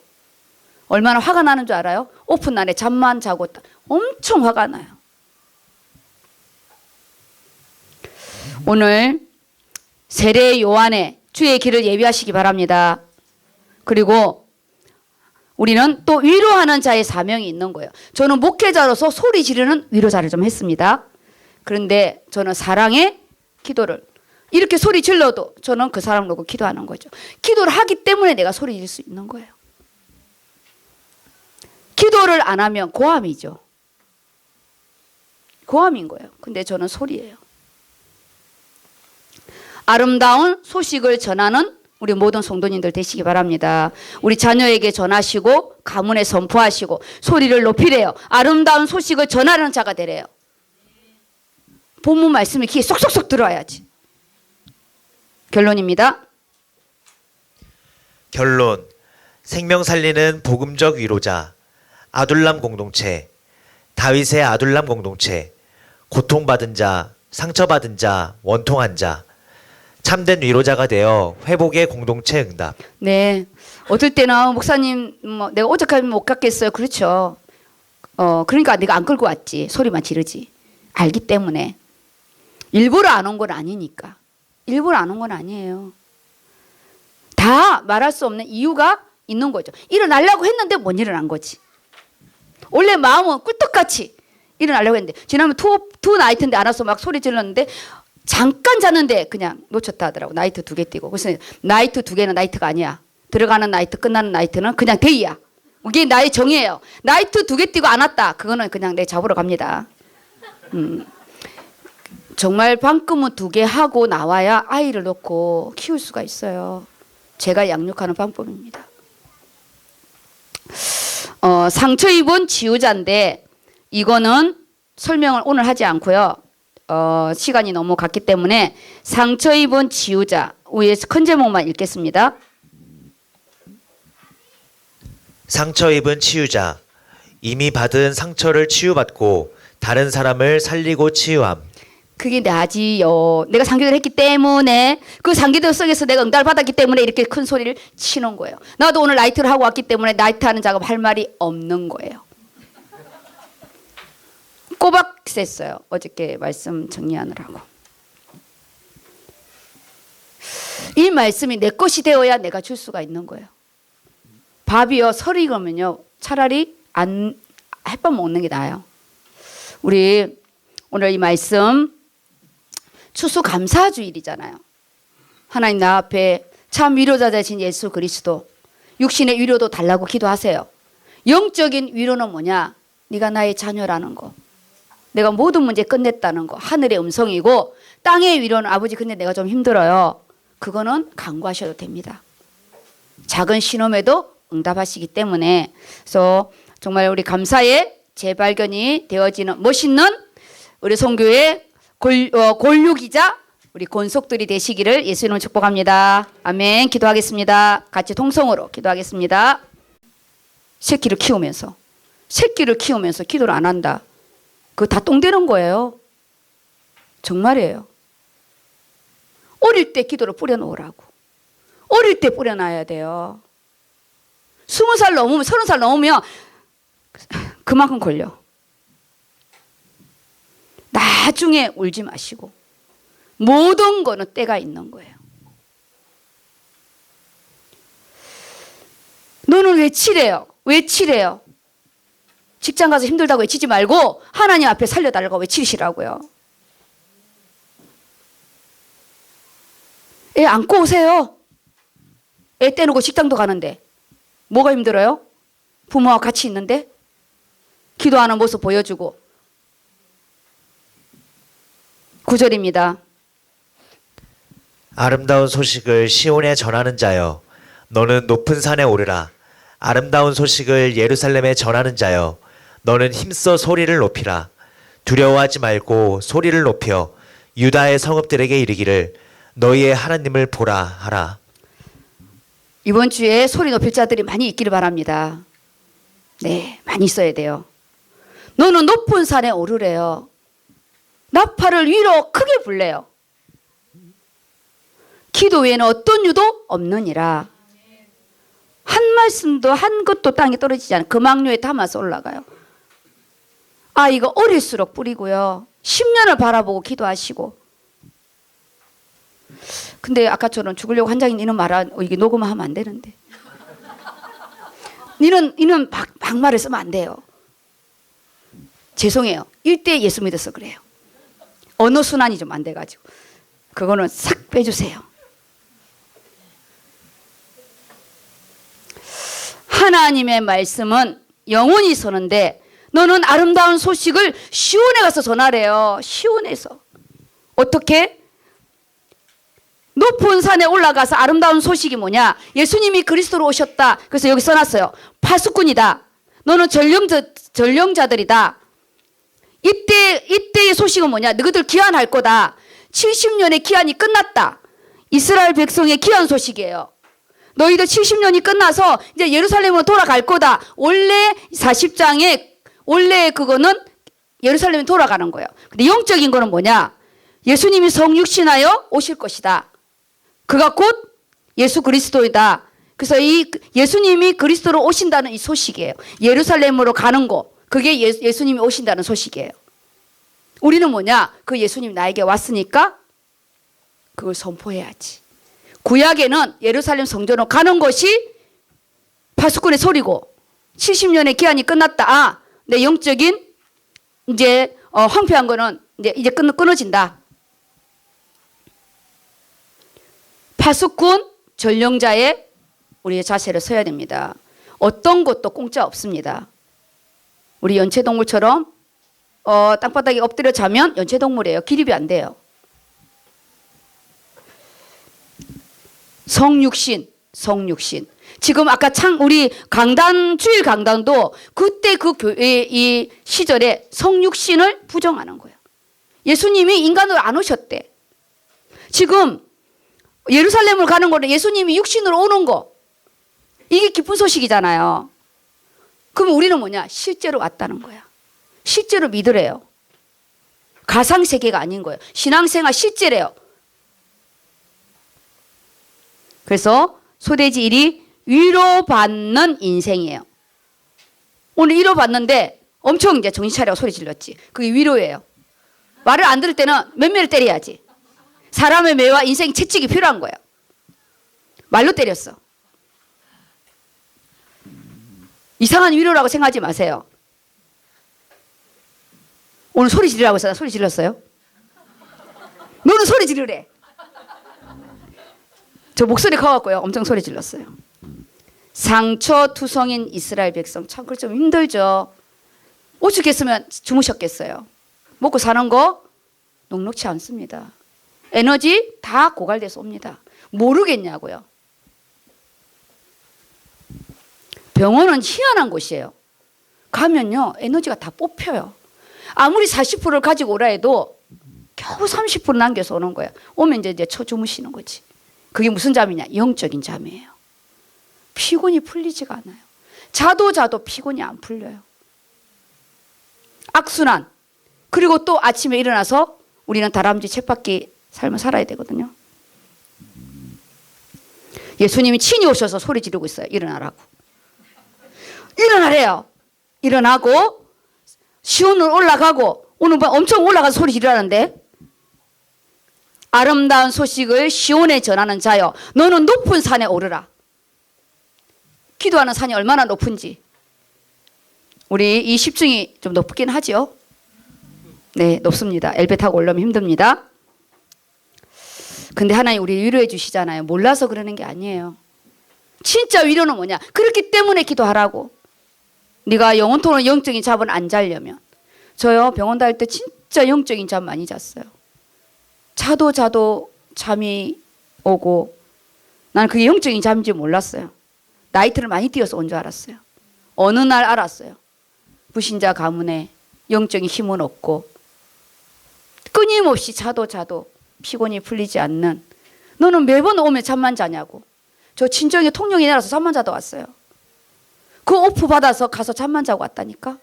얼마나 화가 나는 줄 알아요? 오픈 날에 잠만 자고 엄청 화가 나요. 오늘 세례 요한의 주의 길을 예비하시기 바랍니다. 그리고 우리는 또 위로하는 자의 사명이 있는 거예요. 저는 목회자로서 소리 지르는 위로자를 좀 했습니다. 그런데 저는 사랑의 기도를, 이렇게 소리 질러도 저는 그 사람 놓고 기도하는 거죠. 기도를 하기 때문에 내가 소리 지를 수 있는 거예요. 기도를 안 하면 고함이죠. 고함인 거예요. 근데 저는 소리예요. 아름다운 소식을 전하는 우리 모든 성도님들 되시기 바랍니다. 우리 자녀에게 전하시고 가문에 선포하시고 소리를 높이래요. 아름다운 소식을 전하는 자가 되래요. 본문 말씀이 귀에 쏙쏙쏙 들어와야지. 결론입니다. 결론. 생명 살리는 복음적 위로자, 아둘람 공동체, 다윗의 아둘람 공동체, 고통받은 자, 상처받은 자, 원통한 자, 참된 위로자가 되어 회복의 공동체 응답. 네. 어떨 때는 목사님 내가 오죽하면 못 갔겠어요. 그렇죠. 그러니까 내가 안 끌고 왔지. 소리만 지르지. 알기 때문에. 일부러 안 온 건 아니니까. 일부러 안 온 건 아니에요. 다 말할 수 없는 이유가 있는 거죠. 일어나려고 했는데 못 일어난 거지. 원래 마음은 꿀떡같이 일어나려고 했는데, 지난번 투 나이트인데 안 와서 막 소리 질렀는데 잠깐 잤는데 그냥 놓쳤다 하더라고. 나이트 2개 뛰고. 그래서 나이트 2개는 나이트가 아니야. 들어가는 나이트, 끝나는 나이트는 그냥 데이야. 이게 나의 정의예요. 나이트 2개 뛰고 안 왔다. 그거는 그냥 내 잡으러 갑니다. 정말 방금은 2개 하고 나와야 아이를 놓고 키울 수가 있어요. 제가 양육하는 방법입니다. 상처 입은 치유자인데 이거는 설명을 오늘 하지 않고요. 시간이 너무 갔기 때문에 상처 입은 치유자 위에 큰 제목만 읽겠습니다. 상처 입은 치유자. 이미 받은 상처를 치유받고 다른 사람을 살리고 치유함. 그게 나지요. 내가 상기도를 했기 때문에, 그 상기도 속에서 내가 응답을 받았기 때문에 이렇게 큰 소리를 치는 거예요. 나도 오늘 나이트를 하고 왔기 때문에 나이트 하는 작업 할 말이 없는 거예요. 꼬박 셌어요. 어저께 말씀 정리하느라고. 이 말씀이 내 것이 되어야 내가 줄 수가 있는 거예요. 밥이요, 설이 익으면요, 차라리 햇밥 먹는 게 나아요. 우리 오늘 이 말씀 추수감사주일이잖아요. 하나님 나 앞에 참 위로자 되신 예수 그리스도, 육신의 위로도 달라고 기도하세요. 영적인 위로는 뭐냐? 네가 나의 자녀라는 거, 내가 모든 문제 끝냈다는 거, 하늘의 음성이고, 땅의 위로는 아버지 근데 내가 좀 힘들어요. 그거는 간구하셔도 됩니다. 작은 신음에도 응답하시기 때문에. 그래서 정말 우리 감사의 재발견이 되어지는 멋있는 우리 성교의 골육이자 우리 권속들이 되시기를 예수님으로 축복합니다. 아멘. 기도하겠습니다. 같이 통성으로 기도하겠습니다. 새끼를 키우면서 기도를 안 한다. 그거 다 똥되는 거예요. 정말이에요. 어릴 때 기도를 뿌려놓으라고. 어릴 때 뿌려놔야 돼요. 20살 넘으면, 30살 넘으면 그만큼 걸려. 나중에 울지 마시고 모든 거는 때가 있는 거예요. 너는 왜 치래요? 왜 치래요? 직장 가서 힘들다고 외치지 말고 하나님 앞에 살려달라고 외치시라고요. 애 안고 오세요. 애 떼놓고 직장도 가는데 뭐가 힘들어요? 부모와 같이 있는데 기도하는 모습 보여주고. 9절입니다. 아름다운 소식을 시온에 전하는 자여, 너는 높은 산에 오르라. 아름다운 소식을 예루살렘에 전하는 자여, 너는 힘써 소리를 높이라. 두려워하지 말고 소리를 높여 유다의 성읍들에게 이르기를 너희의 하나님을 보라 하라. 이번 주에 소리 높일 자들이 많이 있기를 바랍니다. 네, 많이 있어야 돼요. 너는 높은 산에 오르래요. 나팔을 위로 크게 불래요. 기도 외에는 어떤 유도 없느니라. 한 말씀도 한 것도 땅에 떨어지지 않아요. 금왕류에 담아서 올라가요. 아, 이거 어릴수록 뿌리고요. 10년을 바라보고 기도하시고. 근데 아까처럼 죽으려고 한장인 이런 말은 이게 녹음하면 안 되는데. 이는 막말을 쓰면 안 돼요. 죄송해요. 일대 예수 믿어서 그래요. 언어 순환이 좀 안 돼가지고. 그거는 싹 빼주세요. 하나님의 말씀은 영원히 서는데 너는 아름다운 소식을 시온에 가서 전하래요. 시온에서. 어떻게? 높은 산에 올라가서 아름다운 소식이 뭐냐? 예수님이 그리스도로 오셨다. 그래서 여기 써놨어요. 파수꾼이다. 너는 전령자들이다. 이때의 소식은 뭐냐? 너희들 기한할 거다. 70년의 기한이 끝났다. 이스라엘 백성의 기한 소식이에요. 너희들 70년이 끝나서 이제 예루살렘으로 돌아갈 거다. 원래 40장에 원래 그거는 예루살렘에 돌아가는 거예요. 근데 영적인 거는 뭐냐? 예수님이 성육신하여 오실 것이다. 그가 곧 예수 그리스도이다. 그래서 이 예수님이 그리스도로 오신다는 이 소식이에요. 예루살렘으로 가는 거. 그게 예수님이 오신다는 소식이에요. 우리는 뭐냐? 그 예수님이 나에게 왔으니까 그걸 선포해야지. 구약에는 예루살렘 성전으로 가는 것이 파수꾼의 소리고 70년의 기한이 끝났다. 아, 내 영적인 이제 황폐한 거는 이제 끊어진다. 파수꾼 전령자의 우리의 자세를 서야 됩니다. 어떤 것도 공짜 없습니다. 우리 연체동물처럼 땅바닥에 엎드려 자면 연체동물이에요. 기립이 안 돼요. 성육신. 지금 아까 우리 주일 강단도 그때 그 교회 이 시절에 성육신을 부정하는 거예요. 예수님이 인간으로 안 오셨대. 지금 예루살렘을 가는 거는 예수님이 육신으로 오는 거. 이게 기쁜 소식이잖아요. 그럼 우리는 뭐냐? 실제로 왔다는 거야. 실제로 믿으래요. 가상세계가 아닌 거예요. 신앙생활 실제래요. 그래서 소돼지 1이 위로받는 인생이에요. 오늘 위로받는데 엄청 이제 정신 차리고 소리 질렀지. 그게 위로예요. 말을 안 들을 때는 몇몇을 때려야지. 사람의 매와 인생 채찍이 필요한 거예요. 말로 때렸어. 이상한 위로라고 생각하지 마세요. 오늘 소리 지르라고 해서 나 소리 질렀어요? 너는 소리 지르래. 저 목소리 커갖고요. 엄청 소리 질렀어요. 상처투성인 이스라엘 백성. 참, 그렇죠. 힘들죠. 오죽했으면 주무셨겠어요. 먹고 사는 거 녹록치 않습니다. 에너지 다 고갈돼서 옵니다. 모르겠냐고요. 병원은 희한한 곳이에요. 가면요. 에너지가 다 뽑혀요. 아무리 40%를 가지고 오라 해도 겨우 30% 남겨서 오는 거예요. 오면 이제 쳐주무시는 거지. 그게 무슨 잠이냐? 영적인 잠이에요. 피곤이 풀리지가 않아요. 자도 피곤이 안 풀려요. 악순환. 그리고 또 아침에 일어나서 우리는 다람쥐 쳇바퀴 삶을 살아야 되거든요. 예수님이 친히 오셔서 소리 지르고 있어요. 일어나라고. 일어나래요. 일어나고 시온으로 올라가고 오늘 엄청 올라가서 소리 지르라는데 아름다운 소식을 시온에 전하는 자여 너는 높은 산에 오르라. 기도하는 산이 얼마나 높은지. 우리 이 10층이 좀 높긴 하죠. 네, 높습니다. 엘베 타고 올라오면 힘듭니다. 근데 하나님 우리 위로해 주시잖아요. 몰라서 그러는 게 아니에요. 진짜 위로는 뭐냐? 그렇기 때문에 기도하라고. 네가 영혼토론 영적인 잠을 안 자려면. 저요 병원 다닐 때 진짜 영적인 잠 많이 잤어요. 자도 잠이 오고 나는 그게 영적인 잠인지 몰랐어요. 나이트를 많이 뛰어서 온 줄 알았어요. 어느 날 알았어요. 불신자 가문에 영적인 힘은 없고 끊임없이 자도 피곤이 풀리지 않는, 너는 매번 오면 잠만 자냐고. 저 친정에 통영이 내려서 잠만 자도 왔어요. 그 오프 받아서 가서 잠만 자고 왔다니까.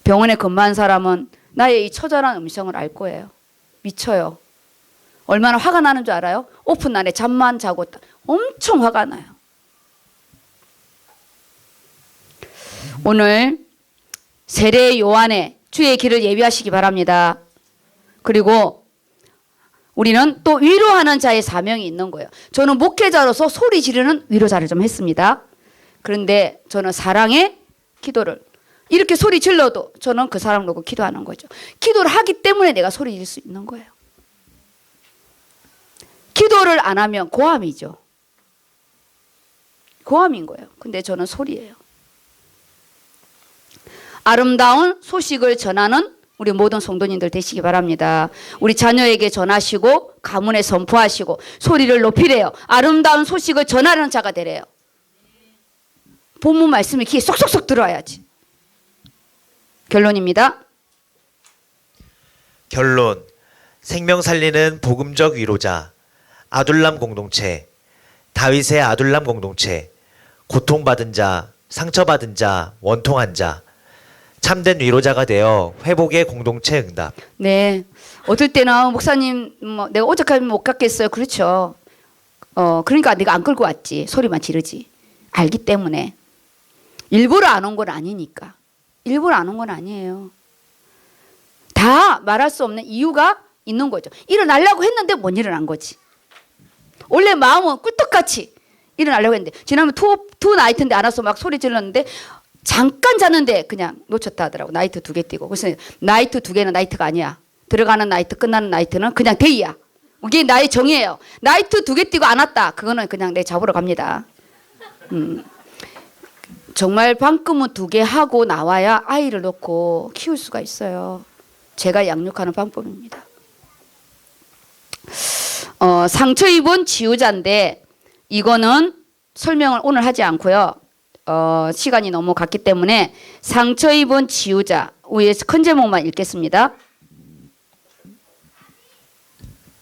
병원에 근무한 사람은 나의 이 처절한 음성을 알 거예요. 미쳐요. 얼마나 화가 나는 줄 알아요? 오픈 날에 잠만 자고 있다. 엄청 화가 나요. 오늘 세례 요한의 주의 길을 예비하시기 바랍니다. 그리고 우리는 또 위로하는 자의 사명이 있는 거예요. 저는 목회자로서 소리 지르는 위로자를 좀 했습니다. 그런데 저는 사랑의 기도를 이렇게 소리 질러도 저는 그 사람을 놓고 기도하는 거죠. 기도를 하기 때문에 내가 소리 지를 수 있는 거예요. 기도를 안 하면 고함이죠. 고함인 거예요. 근데 저는 소리예요. 아름다운 소식을 전하는 우리 모든 성도님들 되시기 바랍니다. 우리 자녀에게 전하시고 가문에 선포하시고 소리를 높이래요. 아름다운 소식을 전하는 자가 되래요. 본문 말씀이 귀에 쏙쏙쏙 들어와야지. 결론입니다. 결론. 생명 살리는 복음적 위로자. 아둘람 공동체. 다윗의 아둘람 공동체. 고통받은 자, 상처받은 자, 원통한 자. 참된 위로자가 되어 회복의 공동체 응답. 네. 어떨 때는 목사님 내가 오죽하면 못 갔겠어요. 그렇죠. 그러니까 내가 안 끌고 왔지. 소리만 지르지. 알기 때문에. 일부러 안 온 건 아니니까. 일부러 안 온 건 아니에요. 다 말할 수 없는 이유가 있는 거죠. 일어나려고 했는데 못 일어난 거지. 원래 마음은 꿀떡같이 일어나려고 했는데 지난번 투 나이트인데 안 와서 막 소리 질렀는데 잠깐 잤는데 그냥 놓쳤다 하더라고. 나이트 2개 띄고. 그래서 나이트 2개는 나이트가 아니야. 들어가는 나이트 끝나는 나이트는 그냥 데이야. 이게 나의 정의예요. 나이트 2개 띄고 안 왔다. 그거는 그냥 내 잡으러 갑니다. 정말 방금은 2개 하고 나와야 아이를 놓고 키울 수가 있어요. 제가 양육하는 방법입니다. 상처 입은 치유자인데 이거는 설명을 오늘 하지 않고요. 시간이 너무 갔기 때문에 상처 입은 치유자 위에 큰 제목만 읽겠습니다.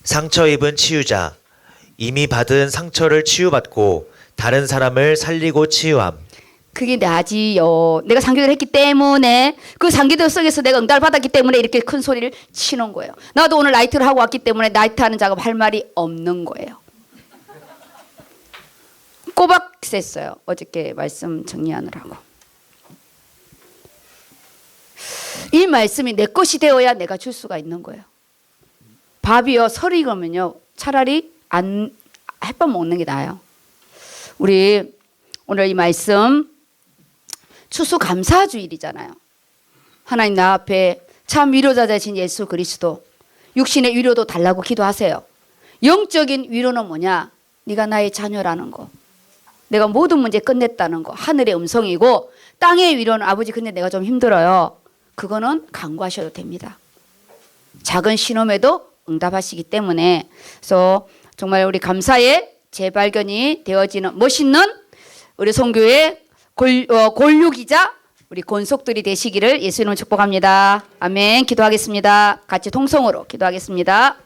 상처 입은 치유자. 이미 받은 상처를 치유받고 다른 사람을 살리고 치유함. 그게 나지요. 내가 상기도를 했기 때문에 그 상기도 속에서 내가 응답을 받았기 때문에 이렇게 큰 소리를 치는 거예요. 나도 오늘 나이트를 하고 왔기 때문에 나이트 하는 작업 할 말이 없는 거예요. 꼬박 셌어요. 어저께 말씀 정리하느라고. 이 말씀이 내 것이 되어야 내가 줄 수가 있는 거예요. 밥이요 설이 익으면요 차라리 안 햇밥 먹는 게 나아요. 우리 오늘 이 말씀 추수감사주일이잖아요. 하나님 나 앞에 참 위로자 되신 예수 그리스도 육신의 위로도 달라고 기도하세요. 영적인 위로는 뭐냐? 네가 나의 자녀라는 거. 내가 모든 문제 끝냈다는 거. 하늘의 음성이고 땅의 위로는 아버지 근데 내가 좀 힘들어요. 그거는 간구하셔도 됩니다. 작은 신음에도 응답하시기 때문에 그래서 정말 우리 감사의 재발견이 되어지는 멋있는 우리 선교의 골육이자 우리 권속들이 되시기를 예수님을 축복합니다. 아멘. 기도하겠습니다. 같이 통성으로 기도하겠습니다.